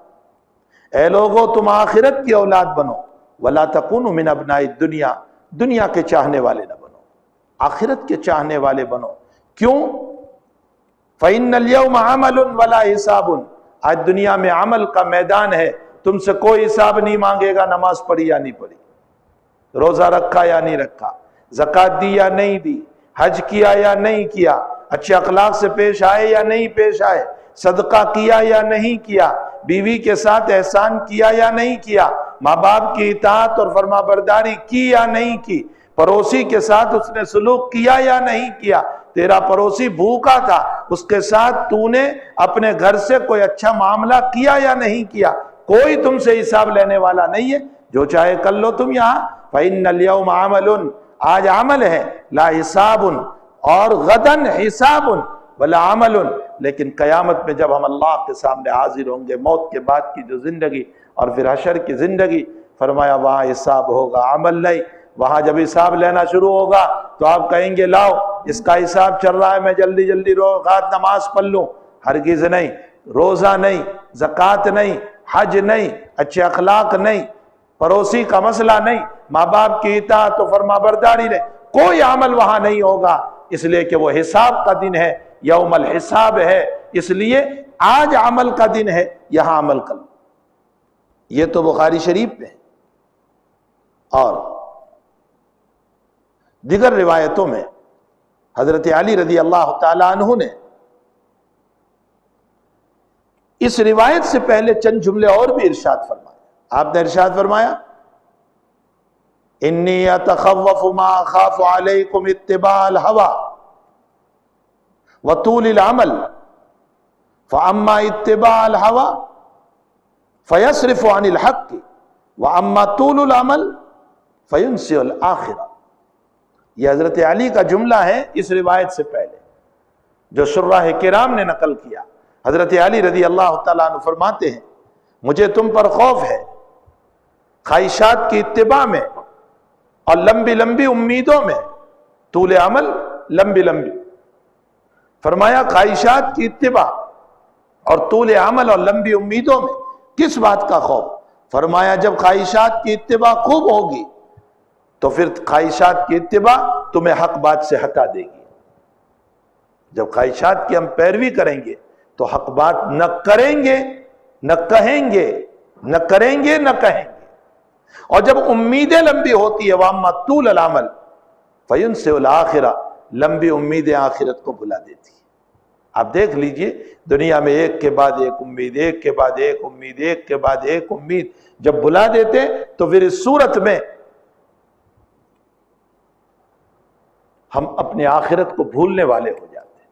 اے لوگو تم آخرت کی اولاد بنو. وَلَا تَكُونُوا مِنْ أَبْنَاءِ الدُّنْيَا، دنیا کے چاہنے والے نہ بنو، آخرت کے چاہنے والے بنو. کیوں؟ فَإِنَّ الْيَوْمَ عَمَلٌ وَلَا حِسَابٌ، آج دنیا میں عمل کا میدان ہے، تم سے کوئی حساب نہیں مانگے گا نماز پڑھی یا نہیں پڑھی، روزہ رکھا یا نہیں رکھا، زکوٰۃ دی یا نہیں دی، حج کیا یا نہیں کیا، اچھے اخلاق سے پیش آئے یا نہیں پیش آئے، صدقہ کیا یا نہیں کیا، بیوی کے ساتھ احسان کیا یا نہیں کیا، ماں باپ کی اطاعت اور فرما برداری کی یا نہیں کی، پڑوسی کے ساتھ اس نے سلوک کیا یا نہیں کیا؟ تیرا پڑوسی بھوکا تھا، اس کے ساتھ تو نے اپنے گھر سے کوئی اچھا معاملہ کیا یا نہیں کیا؟ کوئی تم سے حساب لینے والا نہیں ہے، جو چاہے کر لو تم یہاں۔ فَإِنَّ الْيَوْمَ عَمَلٌ، آج عمل ہے، لا حساب، اور غدن حساب ولا عمل، لیکن قیامت میں جب ہم اللہ کے سامنے حاضر ہوں گے، موت کے بعد کی جو زندگی اور پھر حشر کی زندگی، فرمایا وہاں حساب ہوگا، عمل نہیں۔ وہاں جب حساب لینا شروع ہوگا تو آپ کہیں گے لاؤ اس کا حساب چل رہا ہے، میں جلدی جلدی رکعت نماز پڑھ لوں۔ ہرگز نہیں، روزہ نہیں، زکوٰۃ نہیں، حج نہیں، اچھے اخلاق نہیں، پڑوسی کا مسئلہ نہیں، ماں باپ کی اطاعت و فرما برداری نہیں، کوئی عمل وہاں نہیں ہوگا، اس لیے کہ وہ حساب کا دن ہے، یوم الحساب ہے، اس لیے آج عمل کا دن ہے، یہاں عمل کر۔ یہ تو بخاری شریف میں ہے۔ اور دیگر روایتوں میں حضرت علی رضی اللہ تعالیٰ عنہ نے اس روایت سے پہلے چند جملے اور بھی ارشاد فرمایا۔ آپ نے ارشاد فرمایا انی اتخوف ما اخاف علیکم اتباع الہوى وطول العمل فاما اتباع الہوى فیصرف عن الحق واما طول العمل فینسئ الآخرہ۔ یہ حضرت علی کا جملہ ہے اس روایت سے پہلے جو شراح کرام نے نقل کیا۔ حضرت علی رضی اللہ تعالیٰ عنہ فرماتے ہیں مجھے تم پر خوف ہے خواہشات کی اتباع میں اور لمبی لمبی امیدوں میں، طول عمل لمبی لمبی، فرمایا خواہشات کی اتباع اور طول عمل اور لمبی امیدوں میں کس بات کا خوف؟ فرمایا جب خواہشات کی اتباع خوب ہوگی تو پھر خواہشات کی اتباع تمہیں حق بات سے ہٹا دے گی۔ جب خواہشات کی ہم پیروی کریں گے تو حق بات نہ کریں گے، نہ کہیں گے، نہ کریں گے، نہ کہیں گے۔ اور جب امیدیں لمبی ہوتی ہے وَأَمَّا طُولَ الْعَمَلِ فَيُنسِئُ الْآخِرَةَ، لمبی امیدیں آخرت کو بھلا دیتی ہیں۔ آپ دیکھ لیجئے دنیا میں ایک کے بعد ایک امید، ایک کے بعد ایک امید، ایک کے بعد ایک امید جب بھلا دیتے تو پھر اس صورت میں ہم اپنے آخرت کو بھولنے والے ہو جاتے ہیں۔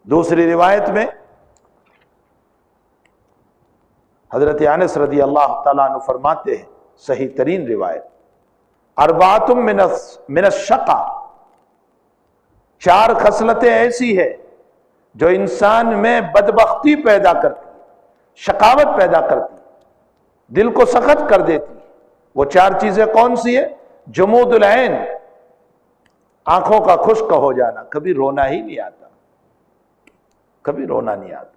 دوسری روایت میں حضرت انس رضی اللہ تعالیٰ عنہ فرماتے ہیں، صحیح ترین روایت، اربعۃ من الشقا، چار خصلتیں ایسی ہے جو انسان میں بدبختی پیدا کرتی، شقاوت پیدا کرتی، دل کو سخت کر دیتی۔ وہ چار چیزیں کون سی ہے؟ جمود العین، آنکھوں کا خشک ہو جانا، کبھی رونا ہی نہیں آتا، کبھی رونا نہیں آتا،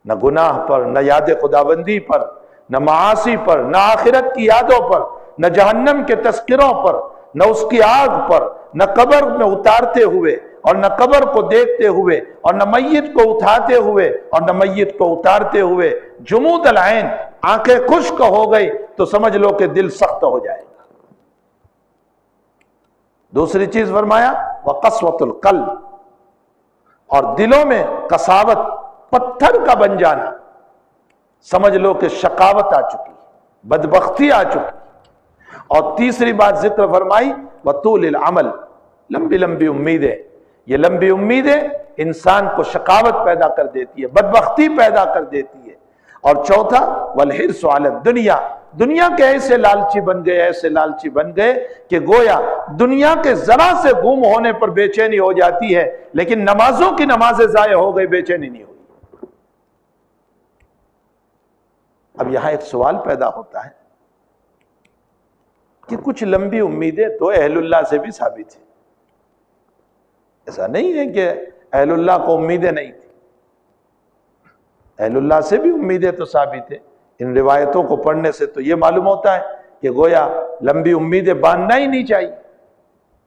نہ گناہ پر، نہ یاد خداوندی پر، نہ معاصی پر، نہ آخرت کی یادوں پر، نہ جہنم کے تذکروں پر، نہ اس کی آگ پر، نہ قبر میں اتارتے ہوئے اور نہ قبر کو دیکھتے ہوئے اور نہ میت کو اٹھاتے ہوئے اور نہ میت کو اتارتے ہوئے۔ جمود العین، آنکھیں خشک ہو گئی تو سمجھ لو کہ دل سخت ہو جائے گا۔ دوسری چیز فرمایا وقسوۃ القلب، اور دلوں میں قساوت، پتھر کا بن جانا، سمجھ لو کہ شقاوت آ چکی، بدبختی آ چکی۔ اور تیسری بات ذکر فرمائی وطول العمل، لمبی لمبی امیدیں۔ یہ لمبی امیدیں انسان کو شقاوت پیدا کر دیتی ہے، بدبختی پیدا کر دیتی ہے۔ اور چوتھا والحرص علی الدنیا، دنیا کے ایسے لالچی بن گئے، ایسے لالچی بن گئے کہ گویا دنیا کے ذرا سے گم ہونے پر بے چینی ہو جاتی ہے، لیکن نمازوں کی نمازیں ضائع ہو گئی، بے چینی نہیں ہوئی۔ اب یہاں ایک سوال پیدا ہوتا ہے کہ کچھ لمبی امیدیں تو اہل اللہ سے بھی ثابت ہیں، ایسا نہیں ہے کہ اہل اللہ کو امیدیں نہیں تھی، اہل اللہ سے بھی امیدیں تو ثابت ہیں۔ ان روایتوں کو پڑھنے سے تو یہ معلوم ہوتا ہے کہ گویا لمبی امیدیں باندھنا ہی نہیں چاہیے۔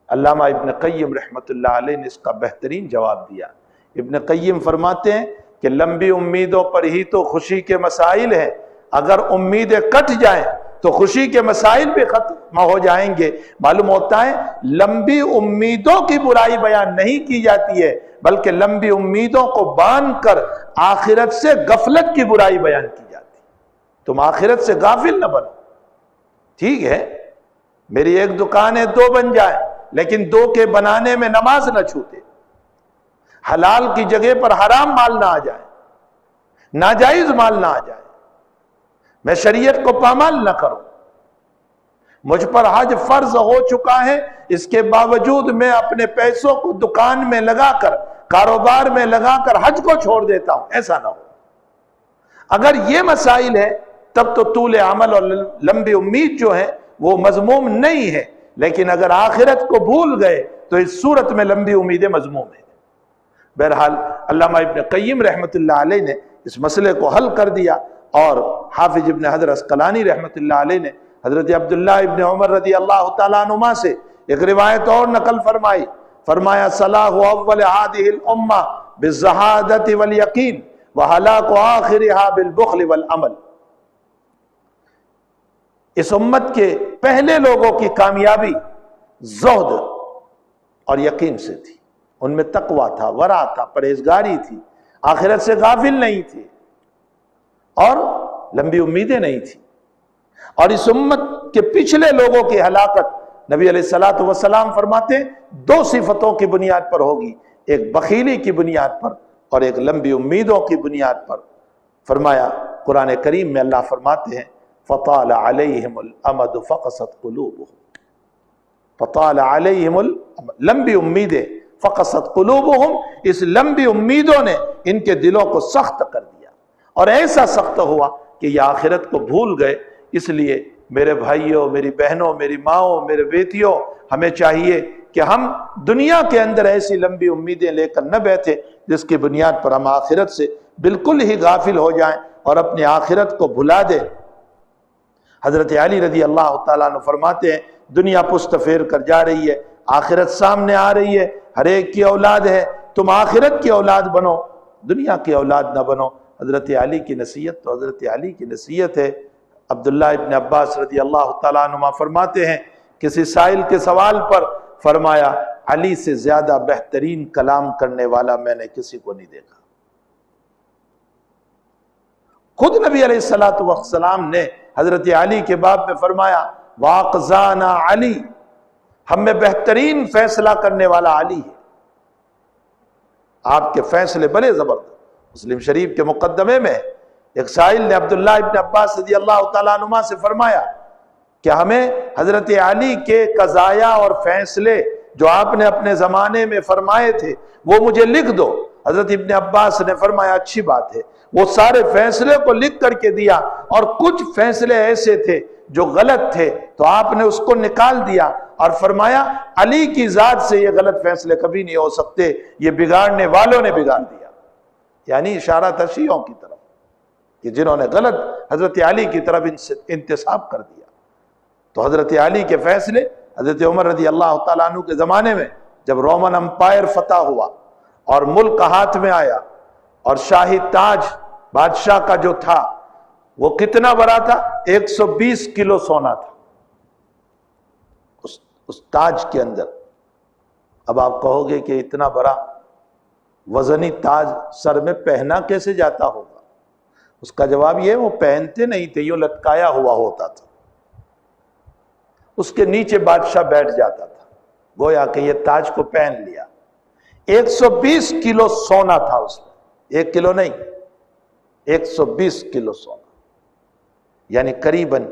علامہ ابن قیم رحمۃ اللہ علیہ نے اس کا بہترین جواب دیا۔ ابن قیم فرماتے ہیں کہ لمبی امیدوں پر ہی تو خوشی کے مسائل ہیں، اگر امیدیں کٹ جائیں تو خوشی کے مسائل بھی ختم ہو جائیں گے۔ معلوم ہوتا ہے لمبی امیدوں کی برائی بیان نہیں کی جاتی ہے، بلکہ لمبی امیدوں کو باندھ کر آخرت سے غفلت کی برائی بیان کی جاتی ہے۔ تم آخرت سے غافل نہ بنو، ٹھیک ہے، میری ایک دکان ہے 2 بن جائے، لیکن 2 کے بنانے میں نماز نہ چھوٹے، حلال کی جگہ پر حرام مال نہ آ جائے، ناجائز مال نہ آ جائے، میں شریعت کو پامال نہ کروں۔ مجھ پر حج فرض ہو چکا ہے، اس کے باوجود میں اپنے پیسوں کو دکان میں لگا کر، کاروبار میں لگا کر حج کو چھوڑ دیتا ہوں، ایسا نہ ہو۔ اگر یہ مسائل ہے تب تو طول عمل اور لمبی امید جو ہے وہ مذموم نہیں ہے، لیکن اگر آخرت کو بھول گئے تو اس صورت میں لمبی امیدیں مذموم ہیں۔ بہرحال علامہ ابن قیم رحمۃ اللہ علیہ نے اس مسئلے کو حل کر دیا، اور حافظ ابن حجر عسقلانی رحمۃ اللہ علیہ نے حضرت عبداللہ ابن عمر رضی اللہ تعالیٰ عنہما سے ایک روایت اور نقل فرمائی، فرمایا صلاح اول هذه الامہ بالزہادت والیقین وہلاک آخرها بالبخل والعمل۔ اس امت کے پہلے لوگوں کی کامیابی زہد اور یقین سے تھی، ان میں تقوی تھا، ورع تھا، پرہیزگاری تھی، آخرت سے غافل نہیں تھی، اور لمبی امیدیں نہیں تھی۔ اور اس امت کے پچھلے لوگوں کی ہلاکت نبی علیہ الصلوۃ والسلام فرماتے ہیں 2 صفتوں کی بنیاد پر ہوگی، ایک بخیلی کی بنیاد پر اور ایک لمبی امیدوں کی بنیاد پر۔ فرمایا قرآن کریم میں اللہ فرماتے ہیں فطال علیہم الامد فقست قلوبہم، فطال علیہم الامد، لمبی امیدیں، فقست قلوبہم، اس لمبی امیدوں نے ان کے دلوں کو سخت کر دیا، اور ایسا سخت ہوا کہ یہ آخرت کو بھول گئے۔ اس لیے میرے بھائیوں، میری بہنوں، میری ماؤں، میرے بیٹیوں، ہمیں چاہیے کہ ہم دنیا کے اندر ایسی لمبی امیدیں لے کر نہ بیٹھے جس کی بنیاد پر ہم آخرت سے بالکل ہی غافل ہو جائیں اور اپنی آخرت کو بھلا دیں۔ حضرت علی رضی اللہ تعالیٰ عنہ فرماتے ہیں دنیا پشت پھیر کر جا رہی ہے، آخرت سامنے آ رہی ہے، ہر ایک کی اولاد ہے، تم آخرت کی اولاد بنو، دنیا کی اولاد نہ بنو۔ حضرت علی کی نصیحت تو حضرت علی کی نصیحت ہے۔ عبداللہ ابن عباس رضی اللہ تعالیٰ عنہما فرماتے ہیں کسی سائل کے سوال پر فرمایا علی سے زیادہ بہترین کلام کرنے والا میں نے کسی کو نہیں دیکھا۔ خود نبی علیہ السلام نے حضرت علی کے باب میں فرمایا واقزانا علی، ہم میں بہترین فیصلہ کرنے والا علی ہے۔ آپ کے فیصلے بڑے زبردست۔ مسلم شریف کے مقدمے میں ایک سائل نے عبداللہ ابن عباس رضی اللہ تعالیٰ عنہما سے فرمایا کہ ہمیں حضرت علی کے قضایا اور فیصلے جو آپ نے اپنے زمانے میں فرمائے تھے وہ مجھے لکھ دو۔ حضرت ابن عباس نے فرمایا اچھی بات ہے۔ وہ سارے فیصلے کو لکھ کر کے دیا، اور کچھ فیصلے ایسے تھے جو غلط تھے تو آپ نے اس کو نکال دیا اور فرمایا علی کی ذات سے یہ غلط فیصلے کبھی نہیں ہو سکتے، یہ بگاڑنے والوں نے بگاڑ دیا۔ یعنی اشارہ تھا شیعوں کی طرف کہ جنہوں نے غلط حضرت علی کی طرف انتساب کر دیا۔ تو حضرت علی کے فیصلے، حضرت عمر رضی اللہ تعالیٰ عنہ کے زمانے میں جب رومن امپائر فتح ہوا اور ملک ہاتھ میں آیا، اور شاہی تاج بادشاہ کا جو تھا وہ کتنا بڑا تھا؟ 120 کلو سونا تھا اس تاج کے اندر۔ اب آپ کہو گے کہ اتنا بڑا وزنی تاج سر میں پہنا کیسے جاتا ہوگا؟ اس کا جواب یہ وہ پہنتے نہیں تھے، یوں لٹکایا ہوا ہوتا تھا، اس کے نیچے بادشاہ بیٹھ جاتا تھا، گویا کہ یہ تاج کو پہن لیا۔ 120 کلو سونا تھا اس میں، 1 کلو نہیں، 120 کلو سونا، یعنی قریباً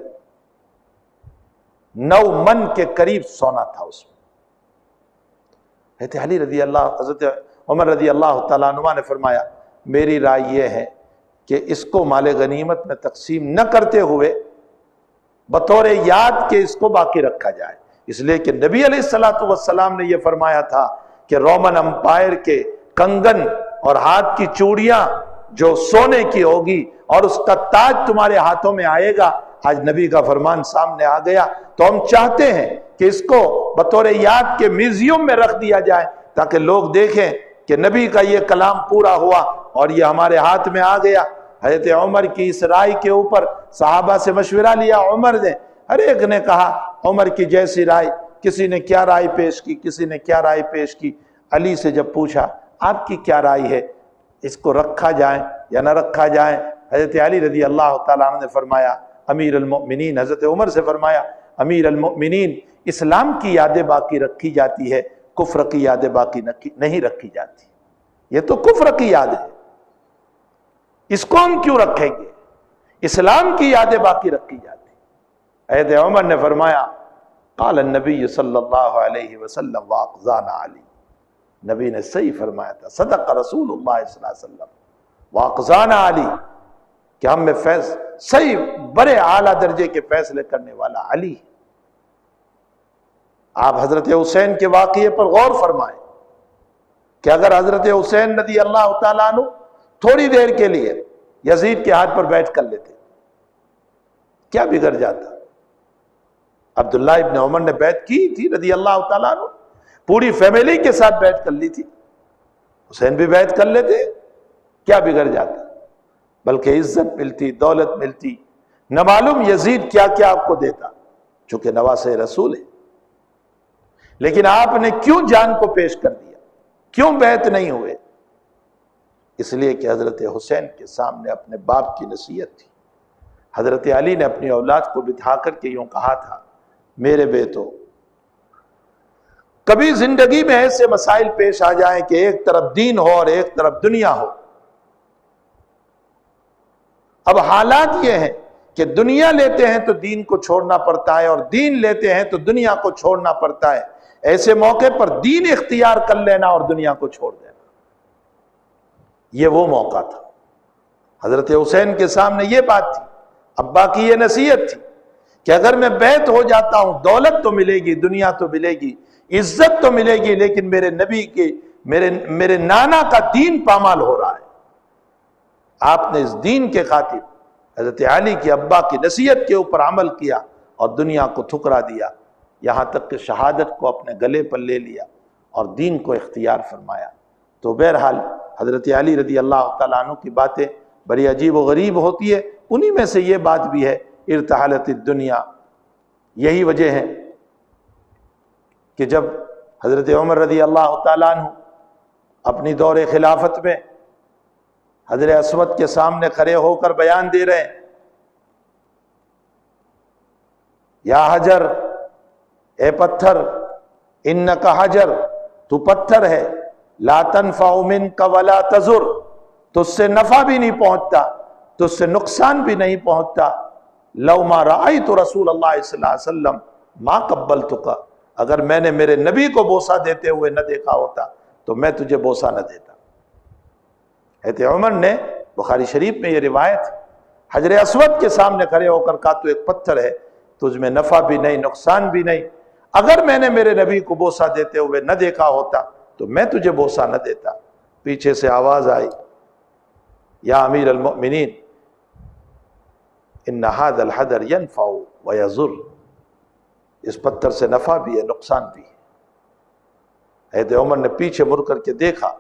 9 من کے قریب سونا تھا اس میں۔ حضرت عمر رضی اللہ تعالیٰ عنہ نے فرمایا میری رائے یہ ہے کہ اس کو مال غنیمت میں تقسیم نہ کرتے ہوئے بطور یاد کے اس کو باقی رکھا جائے، اس لیے کہ نبی علیہ السلام نے یہ فرمایا تھا کہ رومن امپائر کے کنگن اور ہاتھ کی چوڑیاں جو سونے کی ہوگی اور اس کا تاج تمہارے ہاتھوں میں آئے گا۔ آج نبی کا فرمان سامنے آ گیا تو ہم چاہتے ہیں کہ اس کو بطور یاد کے میوزیم میں رکھ دیا جائے تاکہ لوگ دیکھیں کہ نبی کا یہ کلام پورا ہوا اور یہ ہمارے ہاتھ میں آ گیا۔ حضرت عمر کی اس رائے کے اوپر صحابہ سے مشورہ لیا، عمر نے، ہر ایک نے کہا عمر کی جیسی رائے، کسی نے کیا رائے پیش کی، کسی نے کیا رائے پیش کی۔ علی سے جب پوچھا آپ کی کیا رائے ہے، اس کو رکھا جائے یا نہ رکھا جائے؟ حضرت علی رضی اللہ تعالیٰ عنہ نے فرمایا، امیر المؤمنین حضرت عمر سے فرمایا امیر المؤمنین، اسلام کی یادیں باقی رکھی جاتی ہے، کفر کی یادیں باقی نہیں رکھی جاتی. یہ تو کفر کی یاد ہے، اس کو ہم کیوں رکھیں گے؟ اسلام کی یادیں باقی رکھی جاتی. حضرت عمر نے فرمایا قال النبی صلی اللہ علیہ وسلم واقزانا علی، نبی نے صحیح فرمایا تھا، صدق رسول اللہ صلی اللہ علیہ وسلم واقزانا علی، کہ ہم میں صحیح بڑے اعلیٰ درجے کے فیصلے کرنے والا علی. آپ حضرت حسین کے واقعے پر غور فرمائیں کہ اگر حضرت حسین رضی اللہ تعالیٰ عنہ تھوڑی دیر کے لیے یزید کے ہاتھ پر بیٹھ کر لیتے، کیا بگڑ جاتا؟ عبداللہ ابن عمر نے بیعت کی تھی رضی اللہ تعالیٰ عنہ، پوری فیملی کے ساتھ بیعت کر لی تھی، حسین بھی بیعت کر لیتے، کیا بگڑ جاتا؟ بلکہ عزت ملتی، دولت ملتی، نہ معلوم یزید کیا کیا آپ کو دیتا، چونکہ نواسہ رسول ہے. لیکن آپ نے کیوں جان کو پیش کر دیا؟ کیوں بیعت نہیں ہوئے؟ اس لیے کہ حضرت حسین کے سامنے اپنے باپ کی نصیحت تھی. حضرت علی نے اپنی اولاد کو بٹھا کر کے یوں کہا تھا، میرے بیٹو، کبھی زندگی میں ایسے مسائل پیش آ جائیں کہ ایک طرف دین ہو اور ایک طرف دنیا ہو. اب حالات یہ ہیں کہ دنیا لیتے ہیں تو دین کو چھوڑنا پڑتا ہے، اور دین لیتے ہیں تو دنیا کو چھوڑنا پڑتا ہے. ایسے موقع پر دین اختیار کر لینا اور دنیا کو چھوڑ دینا، یہ وہ موقع تھا. حضرت حسین کے سامنے یہ بات تھی، ابا کی یہ نصیحت تھی کہ اگر میں بیعت ہو جاتا ہوں، دولت تو ملے گی، دنیا تو ملے گی، عزت تو ملے گی، لیکن میرے نبی کے میرے نانا کا دین پامال ہو رہا ہے. آپ نے اس دین کے خاطر حضرت علی کے ابا کی نصیحت کے اوپر عمل کیا اور دنیا کو ٹھکرا دیا، یہاں تک کہ شہادت کو اپنے گلے پر لے لیا اور دین کو اختیار فرمایا. تو بہرحال حضرت علی رضی اللہ تعالیٰ عنہ کی باتیں بڑی عجیب و غریب ہوتی ہے. انہی میں سے یہ بات بھی ہے، ارتحلت الدنیا. یہی وجہ ہے کہ جب حضرت عمر رضی اللہ تعالیٰ عنہ اپنی دور خلافت میں حجر اسود کے سامنے کھڑے ہو کر بیان دے رہے ہیں، یا حجر، اے پتھر، انکا حجر، تو پتھر ہے، لا تنفع منک ولا تضر، تجھ سے نفع بھی نہیں پہنچتا، تجھ سے نقصان بھی نہیں پہنچتا. لو ما رأیت رسول اللہ صلی اللہ علیہ وسلم ما قبلتک، اگر میں نے میرے نبی کو بوسہ دیتے ہوئے نہ دیکھا ہوتا تو میں تجھے بوسہ نہ دیتا. حضرت عمر نے، بخاری شریف میں یہ روایت، حجر اسود کے سامنے کھڑے ہو کر کہا تو ایک پتھر ہے، تجھ میں نفع بھی نہیں، نقصان بھی نہیں، اگر میں نے میرے نبی کو بوسہ دیتے ہوئے نہ دیکھا ہوتا تو میں تجھے بوسہ نہ دیتا. پیچھے سے آواز آئی، یا امیر المؤمنین ان ھذا الحجر ينفع ويضر، اس پتھر سے نفع بھی ہے، نقصان بھی ہے. حضرت عمر نے پیچھے مڑ کر کے دیکھا،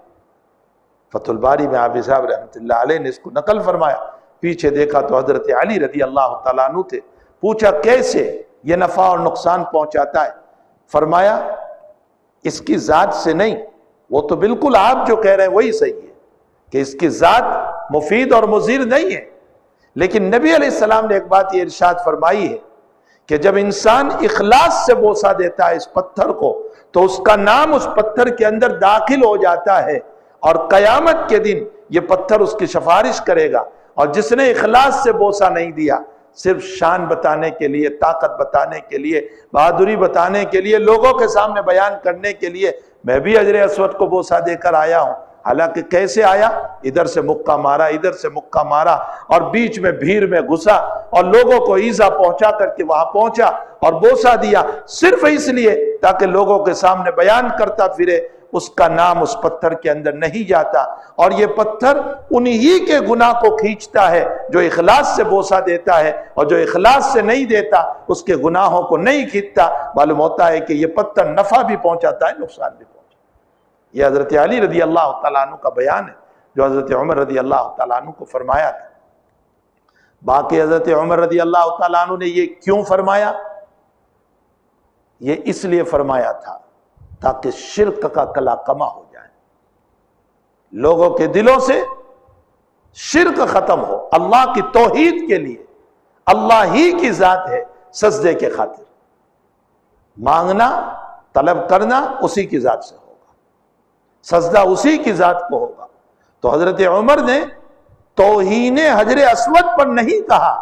فتح الباری میں حافظ صاحب رحمۃ اللہ علیہ نے اس کو نقل فرمایا، پیچھے دیکھا تو حضرت علی رضی اللہ تعالیٰ عنہ تھے. پوچھا کیسے یہ نفع اور نقصان پہنچاتا ہے؟ فرمایا اس کی ذات سے نہیں، وہ تو بالکل آپ جو کہہ رہے ہیں وہی صحیح ہے کہ اس کی ذات مفید اور مضر نہیں ہے، لیکن نبی علیہ السلام نے ایک بات یہ ارشاد فرمائی ہے کہ جب انسان اخلاص سے بوسہ دیتا ہے اس پتھر کو تو اس کا نام اس پتھر کے اندر داخل ہو جاتا ہے، اور قیامت کے دن یہ پتھر اس کی سفارش کرے گا. اور جس نے اخلاص سے بوسہ نہیں دیا، صرف شان بتانے کے لیے، طاقت بتانے کے لیے، بہادری بتانے کے لیے، لوگوں کے سامنے بیان کرنے کے لیے، میں بھی حجر اسود کو بوسہ دے کر آیا ہوں، حالانکہ کیسے آیا؟ ادھر سے مکہ مارا، ادھر سے مکہ مارا، اور بیچ میں بھیڑ میں گھسا اور لوگوں کو ایذا پہنچا کر کے وہاں پہنچا اور بوسہ دیا، صرف اس لیے تاکہ لوگوں کے سامنے بیان کرتا پھرے. اس کا نام اس پتھر کے اندر نہیں جاتا، اور یہ پتھر انہی کے گناہ کو کھینچتا ہے جو اخلاص سے بوسہ دیتا ہے، اور جو اخلاص سے نہیں دیتا اس کے گناہوں کو نہیں کھینچتا. معلوم ہوتا ہے کہ یہ پتھر نفع بھی پہنچاتا ہے، نقصان بھی پہنچاتا ہے. یہ حضرت علی رضی اللہ تعالیٰ عنہ کا بیان ہے جو حضرت عمر رضی اللہ تعالیٰ عنہ کو فرمایا تھا. باقی حضرت عمر رضی اللہ تعالیٰ عنہ نے یہ کیوں فرمایا؟ یہ اس لیے فرمایا تھا تاکہ شرک کا کلا کما ہو جائے، لوگوں کے دلوں سے شرک ختم ہو، اللہ کی توحید کے لیے، اللہ ہی کی ذات ہے، سجدے کے خاطر. مانگنا طلب کرنا اسی کی ذات سے ہوگا، سجدہ اسی کی ذات کو ہوگا۔ تو حضرت عمر نے توہین حجر اسود پر نہیں کہا،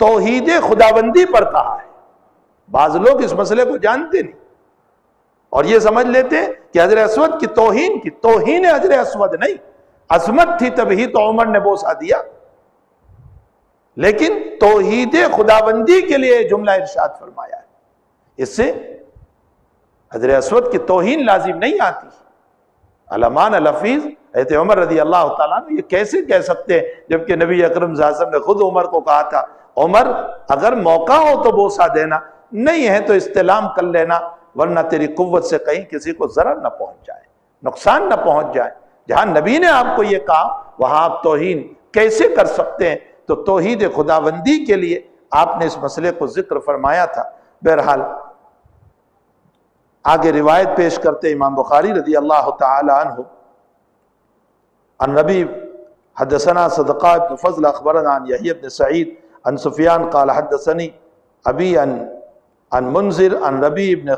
توحید خداوندی پر کہا ہے۔ بعض لوگ اس مسئلے کو جانتے نہیں اور یہ سمجھ لیتے کہ حجر اسود کی توہین حجر اسود نہیں، عظمت تھی تبھی تو عمر نے بوسہ دیا، لیکن توحید خداوندی کے لیے جملہ ارشاد فرمایا ہے۔ اس سے حجر اسود کی توہین لازم نہیں آتی۔ علمان الحفیظ حضرت عمر رضی اللہ تعالیٰ عنہ یہ کیسے کہہ سکتے ہیں جبکہ نبی اکرم صلی اللہ علیہ وسلم نے خود عمر کو کہا تھا، عمر اگر موقع ہو تو بوسہ دینا، نہیں ہے تو استلام کر لینا، ورنہ تیری قوت سے کہیں کسی کو ضرر نہ پہنچ جائے، نقصان نہ پہنچ جائے۔ جہاں نبی نے آپ کو یہ کہا وہاں آپ توہین کیسے کر سکتے ہیں؟ تو توحید خداوندی کے لیے آپ نے اس مسئلے کو ذکر فرمایا تھا۔ بہرحال آگے روایت پیش کرتے امام بخاری رضی اللہ تعالی عنہ النبی حدثنا صدقاء بن فضل اخبرنا عن یحیی بن سعید عن سفیان قال حدثنی ابی عن منذر عن ربیع بن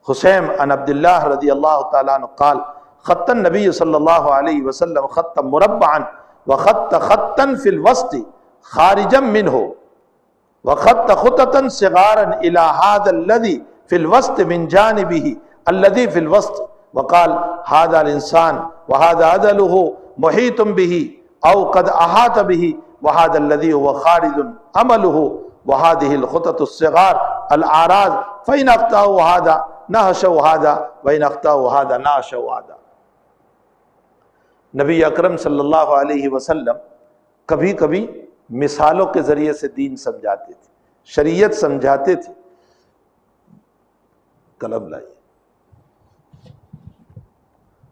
خثیم عن عبداللہ رضی اللہ تعالی عنہ قال خط النبی صلی اللہ علیہ وسلم خط مربعا وخط خطا فی الوسط خارجا منه وخط خططا صغارا الى هذا الذي في الوسط من جانبه الذي في الوسط وقال هذا الانسان وهذا عدله محيط به او قد احاط به وهذا الذي هو خارج عمله وهذه الخطط الصغار الاعراض فإن اخطأوا هذا نهشوا هذا وإن اخطأوا هذا نهشوا هذا۔ نبی اکرم صلی اللہ علیہ وسلم کبھی کبھی مثالوں کے ذریعے سے دین سمجھاتے تھے، شریعت سمجھاتے تھے۔ قلم لائیے۔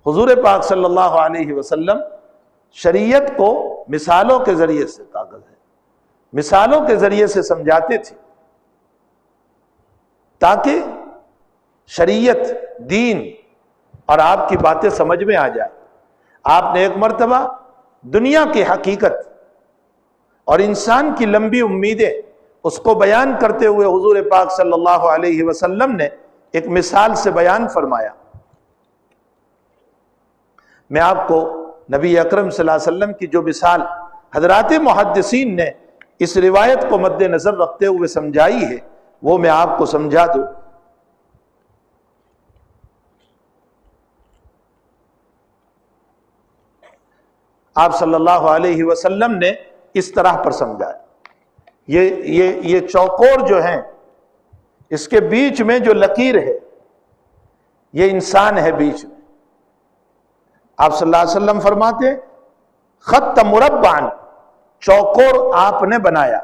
حضور پاک صلی اللہ علیہ وسلم شریعت کو مثالوں کے ذریعے سے، کاغذ ہے، مثالوں کے ذریعے سے سمجھاتے تھے تاکہ شریعت، دین اور آپ کی باتیں سمجھ میں آ جائے۔ آپ نے ایک مرتبہ دنیا کی حقیقت اور انسان کی لمبی امیدیں اس کو بیان کرتے ہوئے حضور پاک صلی اللہ علیہ وسلم نے ایک مثال سے بیان فرمایا۔ میں آپ کو نبی اکرم صلی اللہ علیہ وسلم کی جو مثال حضرات محدثین نے اس روایت کو مد نظر رکھتے ہوئے سمجھائی ہے وہ میں آپ کو سمجھا دوں۔ آپ صلی اللہ علیہ وسلم نے اس طرح پر سمجھایا، یہ چوکور جو ہیں اس کے بیچ میں جو لکیر ہے یہ انسان ہے بیچ میں۔ آپ صلی اللہ علیہ وسلم فرماتے خط مربعا، چوکور آپ نے بنایا،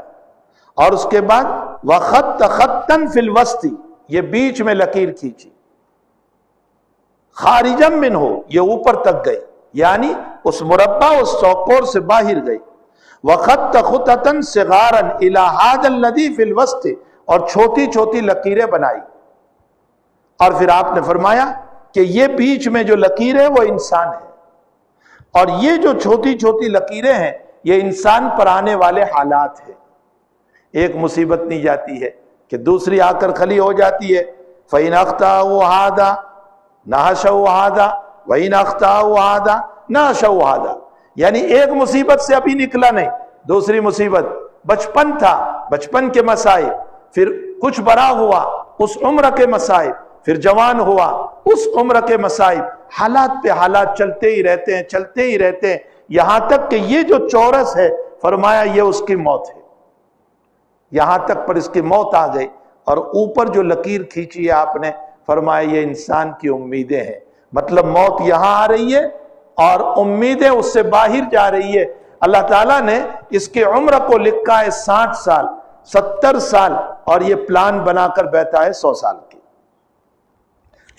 اور اس کے بعد وخط خطا فی الوسط، یہ بیچ میں لکیر کھینچی، خارجا منہ، یہ اوپر تک گئی، یعنی اس مربع اس چوکور سے باہر گئی، وخط خططا صغارا الی ھذا الذی فی الوسط، اور چھوٹی چھوٹی لکیریں بنائی، اور پھر آپ نے فرمایا کہ یہ بیچ میں جو لکیر ہے وہ انسان ہے، اور یہ جو چھوٹی چھوٹی لکیریں ہیں یہ انسان پر آنے والے حالات ہیں۔ ایک مصیبت نہیں جاتی ہے کہ دوسری آ کر کھلی ہو جاتی ہے، فَإِنْ أَخْطَأَهُ هَذَا نَهَشَهُ هَذَا وَإِنْ أَخْطَأَهُ هَذَا نَهَشَهُ هَذَا، یعنی ایک مصیبت سے ابھی نکلا نہیں، دوسری مصیبت، بچپن تھا، بچپن کے مسائل، پھر کچھ بڑا ہوا اس عمر کے مسائل، پھر جوان ہوا اس عمر کے مسائل، حالات پہ حالات چلتے ہی رہتے ہیں، چلتے ہی رہتے ہیں، یہاں تک کہ یہ جو چورس ہے فرمایا یہ اس کی موت ہے، یہاں تک پر اس کی موت آ گئی، اور اوپر جو لکیر کھینچی ہے آپ نے فرمایا یہ انسان کی امیدیں ہیں، مطلب موت یہاں آ رہی ہے اور امیدیں اس سے باہر جا رہی ہے۔ اللہ تعالیٰ نے اس کے عمر کو لکھا ہے 60 سال 70 سال، اور یہ پلان بنا کر بیٹھا ہے 100 سال کی۔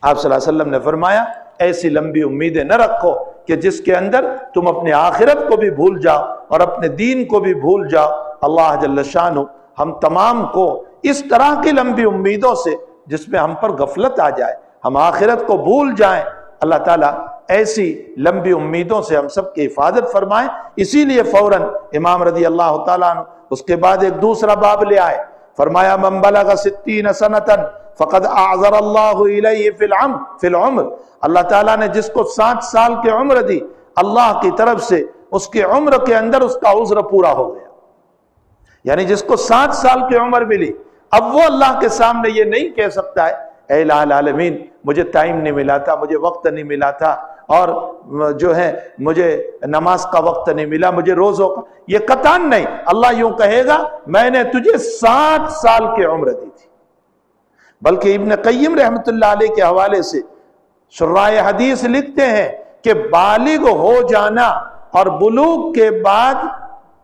آپ صلی اللہ علیہ وسلم نے فرمایا ایسی لمبی امیدیں نہ رکھو کہ جس کے اندر تم اپنے آخرت کو بھی بھول جاؤ اور اپنے دین کو بھی بھول جاؤ۔ اللہ جل شانہ ہم تمام کو اس طرح کی لمبی امیدوں سے جس میں ہم پر غفلت آ جائے، ہم آخرت کو بھول جائیں، اللہ تعالیٰ ایسی لمبی امیدوں سے ہم سب کی حفاظت فرمائیں۔ اسی لیے فوراً امام رضی اللہ تعالیٰ عنہ اس کے بعد ایک دوسرا باب لے آئے، فرمایا من بلغ 60 سنتن فقد اعذر اللہ الیہ فی العمر، اللہ تعالیٰ نے جس کو 60 سال کی عمر دی اللہ کی طرف سے اس کی عمر کے اندر اس کا عذر پورا ہو گیا. یعنی جس کو 60 سال کی عمر ملی اب وہ اللہ کے سامنے یہ نہیں کہہ سکتا ہے اے الہ العالمین مجھے ٹائم نہیں ملا تھا، مجھے وقت نہیں ملا تھا، اور جو ہے مجھے نماز کا وقت نہیں ملا، مجھے روزوں کا، یہ قطعاً نہیں. اللہ یوں کہے گا میں نے تجھے 60 سال کی عمر دی تھی. بلکہ ابن قیم رحمۃ اللہ علیہ کے حوالے سے شراح حدیث لکھتے ہیں کہ بالغ ہو جانا اور بلوغ کے بعد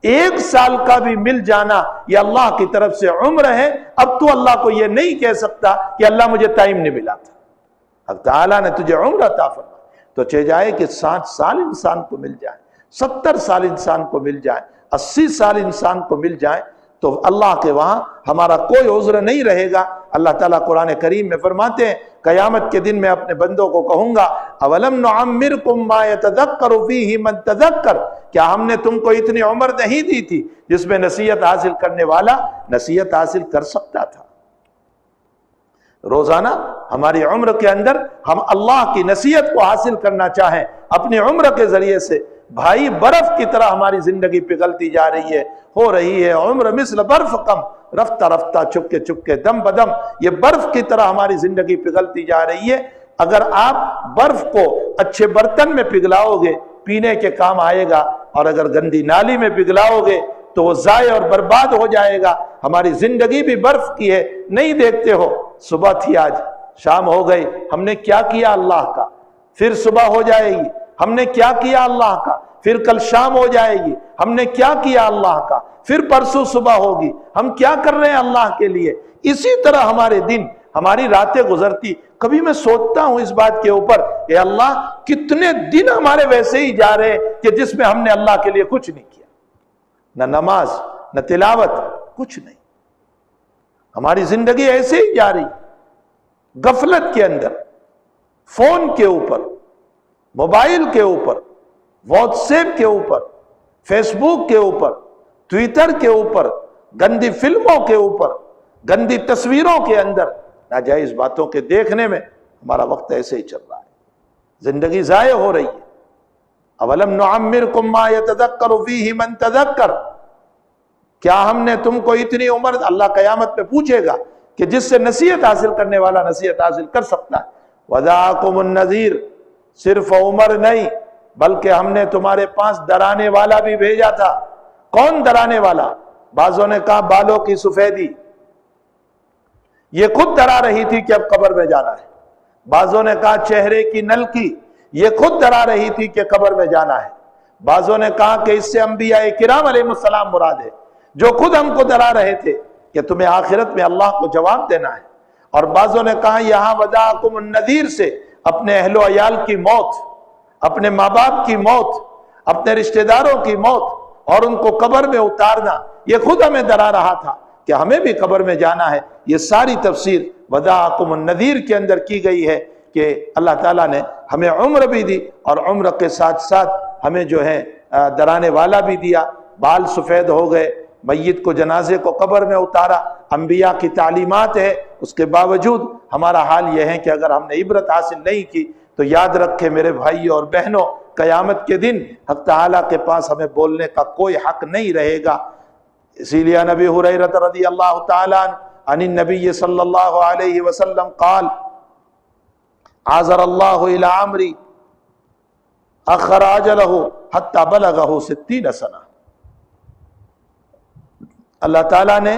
1 سال کا بھی مل جانا یہ اللہ کی طرف سے عمر ہے. اب تو اللہ کو یہ نہیں کہہ سکتا کہ اللہ مجھے ٹائم نہیں ملا تھا. اب تعالیٰ نے تجھے عمر عطا فرمائی تو چاہے جائے کہ 60 سال انسان کو مل جائے، 70 سال انسان کو مل جائے، 80 سال انسان کو مل جائے تو اللہ کے وہاں ہمارا کوئی عذر نہیں رہے گا. اللہ تعالیٰ قرآن کریم میں فرماتے ہیں قیامت کے دن میں اپنے بندوں کو کہوں گا اولم نعمرکم ما یتذکر فیہ من تذکر، کیا ہم نے تم کو اتنی عمر نہیں دی تھی جس میں نصیحت حاصل کرنے والا نصیحت حاصل کر سکتا تھا. روزانہ ہماری عمر کے اندر ہم اللہ کی نصیحت کو حاصل کرنا چاہیں اپنی عمر کے ذریعے سے. بھائی برف کی طرح ہماری زندگی پگھلتی جا رہی ہے، ہو رہی ہے عمر مثل برف کم، رفتہ رفتہ چپکے چپکے دم بدم یہ برف کی طرح ہماری زندگی پگھلتی جا رہی ہے. اگر آپ برف کو اچھے برتن میں پگھلاؤ گے پینے کے کام آئے گا، اور اگر گندی نالی میں پگھلاؤ گے تو وہ ضائع اور برباد ہو جائے گا. ہماری زندگی بھی برف کی ہے، نہیں دیکھتے ہو صبح تھی آج شام ہو گئی، ہم نے کیا کیا اللہ کا، پھر صبح ہو جائے گی ہم نے کیا کیا اللہ کا، پھر کل شام ہو جائے گی ہم نے کیا کیا اللہ کا، پھر پرسوں صبح ہوگی ہم کیا کر رہے ہیں اللہ کے لیے. اسی طرح ہمارے دن ہماری راتیں گزرتی. کبھی میں سوچتا ہوں اس بات کے اوپر اے اللہ کتنے دن ہمارے ویسے ہی جا رہے ہیں کہ جس میں ہم نے اللہ کے لیے کچھ نہیں کیا، نہ نماز نہ تلاوت کچھ نہیں. ہماری زندگی ایسے ہی جا رہی، غفلت کے اندر، فون کے اوپر، موبائل کے اوپر، واٹس ایپ کے اوپر، فیس بک کے اوپر، ٹویٹر کے اوپر، گندی فلموں کے اوپر، گندی تصویروں کے اندر، ناجائز باتوں کے دیکھنے میں ہمارا وقت ایسے ہی چل رہا ہے. زندگی ضائع ہو رہی ہے. اولم نعمرکم ما یتذکر فیہ من تذکر، کیا ہم نے تم کو اتنی عمر، اللہ قیامت میں پوچھے گا کہ جس سے نصیحت حاصل کرنے والا نصیحت حاصل کر سکتا ہے. وذاکم النذیر، صرف عمر نہیں بلکہ ہم نے تمہارے پاس ڈرانے والا بھی بھیجا تھا. کون ڈرانے والا؟ بعضوں نے کہا بالوں کی سفیدی، یہ خود ڈرا رہی تھی کہ اب قبر میں جانا ہے. بعضوں نے کہا چہرے کی نلکی، یہ خود ڈرا رہی تھی کہ قبر میں جانا ہے. بعضوں نے کہا کہ اس سے انبیاء کرام علیہ السلام مراد ہے جو خود ہم کو ڈرا رہے تھے کہ تمہیں آخرت میں اللہ کو جواب دینا ہے. اور بعضوں نے کہا یہاں وداعکم النذیر سے اپنے اہل و عیال کی موت، اپنے ماں باپ کی موت، اپنے رشتہ داروں کی موت اور ان کو قبر میں اتارنا، یہ خود ہمیں ڈرا رہا تھا کہ ہمیں بھی قبر میں جانا ہے. یہ ساری تفسیر وداعکم النذیر کے اندر کی گئی ہے کہ اللہ تعالیٰ نے ہمیں عمر بھی دی اور عمر کے ساتھ ساتھ ہمیں جو ہے ڈرانے والا بھی دیا. بال سفید ہو گئے، میت کو جنازے کو قبر میں اتارا، انبیاء کی تعلیمات ہے. اس کے باوجود ہمارا حال یہ ہے کہ اگر ہم نے عبرت حاصل نہیں کی تو یاد رکھے میرے بھائیوں اور بہنوں قیامت کے دن حق تعالیٰ کے پاس ہمیں بولنے کا کوئی حق نہیں رہے گا. اسی لیے نبی ہریرہ رضی اللہ تعالیٰ عن النبی صلی اللہ علیہ وسلم قال عذر اللہ الی عمری اخر اجلہ حتی بلغہ 60 سنہ. اللہ تعالیٰ نے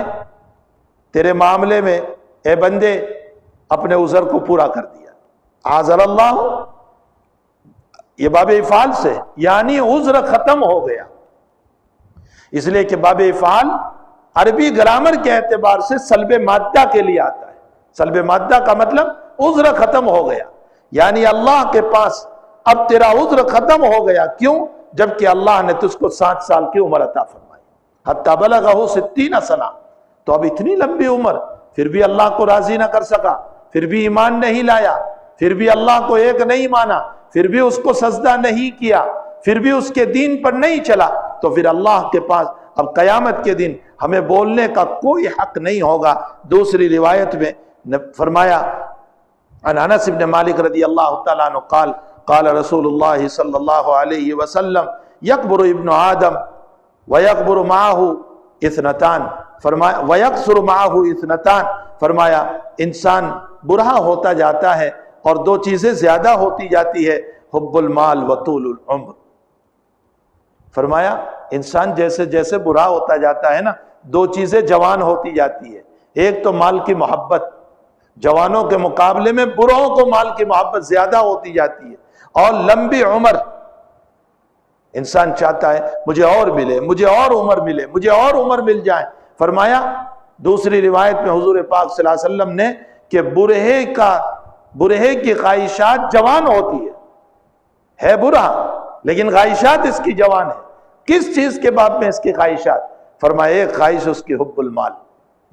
تیرے معاملے میں اے بندے اپنے عذر کو پورا کر دیا. عذر اللہ یہ باب افعال سے یعنی عذر ختم ہو گیا. اس لیے کہ باب افعال عربی گرامر کے اعتبار سے سلب مادہ کے لیے آتا ہے. سلب مادہ کا مطلب عذر ختم ہو گیا، یعنی اللہ کے پاس اب تیرا عذر ختم ہو گیا. کیوں؟ جبکہ اللہ نے تجھ کو 60 سال کی عمر عطا فرمائی. حتی بلغہ 60 سنہ، تو اب اتنی لمبی عمر پھر بھی اللہ کو راضی نہ کر سکا، پھر بھی ایمان نہیں لایا، پھر بھی اللہ کو ایک نہیں مانا، پھر بھی اس کو سجدہ نہیں کیا، پھر بھی اس کے دین پر نہیں چلا، تو پھر اللہ کے پاس اب قیامت کے دن ہمیں بولنے کا کوئی حق نہیں ہوگا۔ دوسری روایت میں فرمایا عن انس بن مالک رضی اللہ تعالیٰ عنہ قال قال رسول اللہ صلی اللہ علیہ وسلم یکبر ابن آدم ویکبر معہ اثنتان، فرمایا ویکثر معہ اثنتان، فرمایا انسان برا ہوتا جاتا ہے اور دو چیزیں زیادہ ہوتی جاتی ہے، حب المال و طول العمر۔ فرمایا انسان جیسے جیسے برا ہوتا جاتا ہے نا، دو چیزیں جوان ہوتی جاتی ہے، ایک تو مال کی محبت، جوانوں کے مقابلے میں بروں کو مال کی محبت زیادہ ہوتی جاتی ہے، اور لمبی عمر، انسان چاہتا ہے مجھے اور ملے، مجھے اور عمر ملے، مجھے اور عمر مل جائے۔ فرمایا دوسری روایت میں حضور پاک صلی اللہ علیہ وسلم نے کہ برہے کی خواہشات جوان ہوتی ہے برا لیکن خواہشات اس کی جوان ہے۔ کس چیز کے باب میں اس کی خواہشات؟ فرمایا ایک خواہش اس کی حب المال،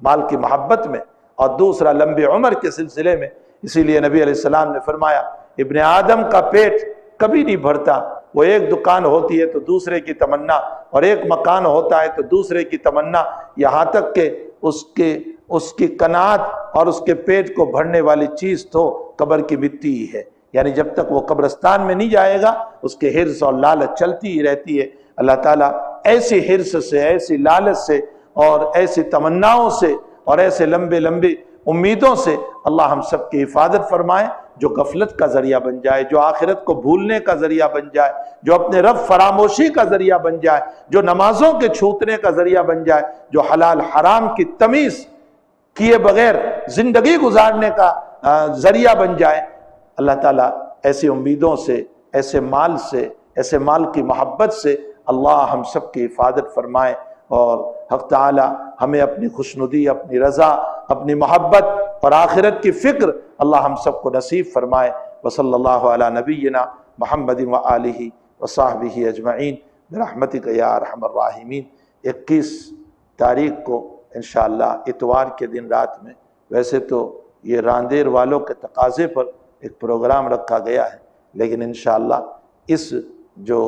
مال کی محبت میں، اور دوسرا لمبی عمر کے سلسلے میں۔ اسی لیے نبی علیہ السلام نے فرمایا ابن آدم کا پیٹ کبھی نہیں بھرتا، وہ ایک دکان ہوتی ہے تو دوسرے کی تمنا، اور ایک مکان ہوتا ہے تو دوسرے کی تمنا، یہاں تک کہ اس کی قناعت اور اس کے پیٹ کو بھرنے والی چیز تو قبر کی مٹی ہی ہے، یعنی جب تک وہ قبرستان میں نہیں جائے گا اس کے حرص اور لالچ چلتی ہی رہتی ہے۔ اللہ تعالیٰ ایسی حرص سے، ایسی لالچ سے، اور ایسی تمناؤں سے، اور ایسے لمبی امیدوں سے اللہ ہم سب کی حفاظت فرمائے، جو غفلت کا ذریعہ بن جائے، جو آخرت کو بھولنے کا ذریعہ بن جائے، جو اپنے رب فراموشی کا ذریعہ بن جائے، جو نمازوں کے چھوٹنے کا ذریعہ بن جائے، جو حلال حرام کی تمیز کیے بغیر زندگی گزارنے کا ذریعہ بن جائے۔ اللہ تعالیٰ ایسی امیدوں سے، ایسے مال سے، ایسے مال کی محبت سے اللہ ہم سب کی حفاظت فرمائے، اور حق تعالیٰ ہمیں اپنی خوشنودی، اپنی رضا، اپنی محبت اور آخرت کی فکر اللہ ہم سب کو نصیب فرمائے۔ وصلی اللہ علی نبینا محمد وآلہ وصحبہ اجمعین برحمتک یا ارحم الراحمین۔ 21 تاریخ کو انشاءاللہ اتوار کے دن رات میں، ویسے تو یہ راندیر والوں کے تقاضے پر ایک پروگرام رکھا گیا ہے، لیکن انشاءاللہ اس جو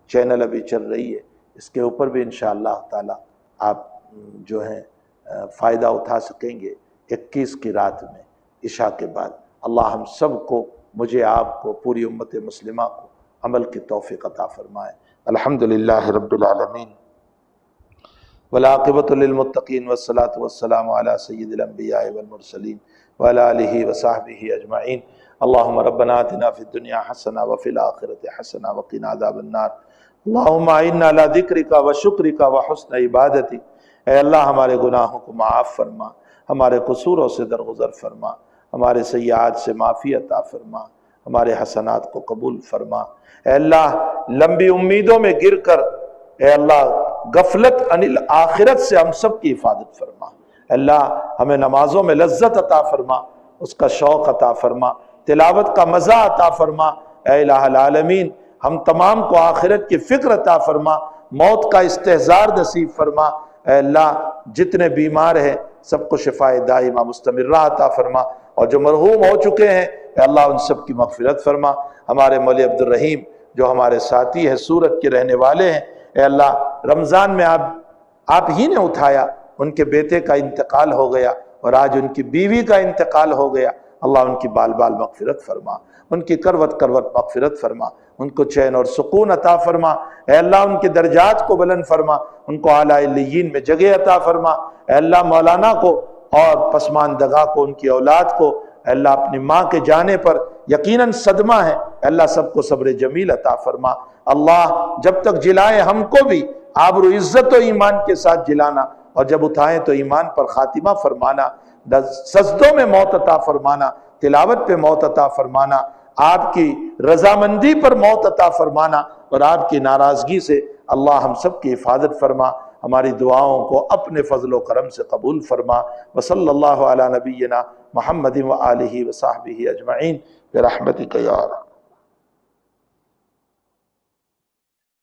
چینل ابھی چل رہی ہے اس کے اوپر بھی انشاءاللہ تعالی آپ جو ہیں فائدہ اٹھا سکیں گے 21 کی رات میں عشاء کے بعد۔ اللہ ہم سب کو، مجھے، آپ کو، پوری امت مسلمہ کو عمل کی توفیق عطا فرمائے۔ الحمدللہ رب العالمین والعاقبۃ للمتقین والصلاة والسلام علی سید الانبیاء والمرسلین وعلی آلہ وصحبہ اجمعین۔ اللہم ربنا آتنا فی الدنیا حسنہ وفی الآخرۃ حسنہ وقنا عذاب النار۔ اللہم اعنا علی ذکرک وشکرک وحسن عبادتک۔ اے اللہ ہمارے گناہوں کو معاف فرما، ہمارے قصوروں سے درگزر فرما، ہمارے سیئات سے معافی عطا فرما، ہمارے حسنات کو قبول فرما۔ اے اللہ لمبی امیدوں میں گر کر، اے اللہ غفلت عن الآخرت سے ہم سب کی حفاظت فرما۔ اے اللہ ہمیں نمازوں میں لذت عطا فرما، اس کا شوق عطا فرما، تلاوت کا مزہ عطا فرما۔ اے الہ العالمین ہم تمام کو آخرت کی فکر عطا فرما، موت کا استحضار نصیب فرما۔ اے اللہ جتنے بیمار ہیں سب کو شفاء دائمہ مستمرہ عطا فرما، اور جو مرحوم ہو چکے ہیں اے اللہ ان سب کی مغفرت فرما۔ ہمارے مولوی عبد الرحیم جو ہمارے ساتھی ہیں، سورت کے رہنے والے ہیں، اے اللہ رمضان میں آپ ہی نے اٹھایا، ان کے بیٹے کا انتقال ہو گیا اور آج ان کی بیوی کا انتقال ہو گیا۔ اللہ ان کی بال بال مغفرت فرما، ان کی کروٹ کروٹ مغفرت فرما، ان کو چین اور سکون عطا فرما۔ اے اللہ ان کے درجات کو بلند فرما، ان کو اعلیٰ علیین میں جگہ عطا فرما۔ اے اللہ مولانا کو اور پسماندگا کو، ان کی اولاد کو، اے اللہ اپنی ماں کے جانے پر یقیناً صدمہ ہے، اے اللہ سب کو صبر جمیل عطا فرما۔ اللہ جب تک جلائے ہم کو بھی آبرو عزت و ایمان کے ساتھ جلانا، اور جب اٹھائیں تو ایمان پر خاتمہ فرمانا، سجدوں میں موت عطا فرمانا، تلاوت پہ موت عطا فرمانا، آپ کی رضامندی پر موت عطا فرمانا، اور آپ کی ناراضگی سے اللہ ہم سب کی حفاظت فرما۔ ہماری دعاؤں کو اپنے فضل و کرم سے قبول فرما۔ وصلی اللہ علی نبینا محمد وآلہ وصحبہ اجمعین برحمتک یا رب۔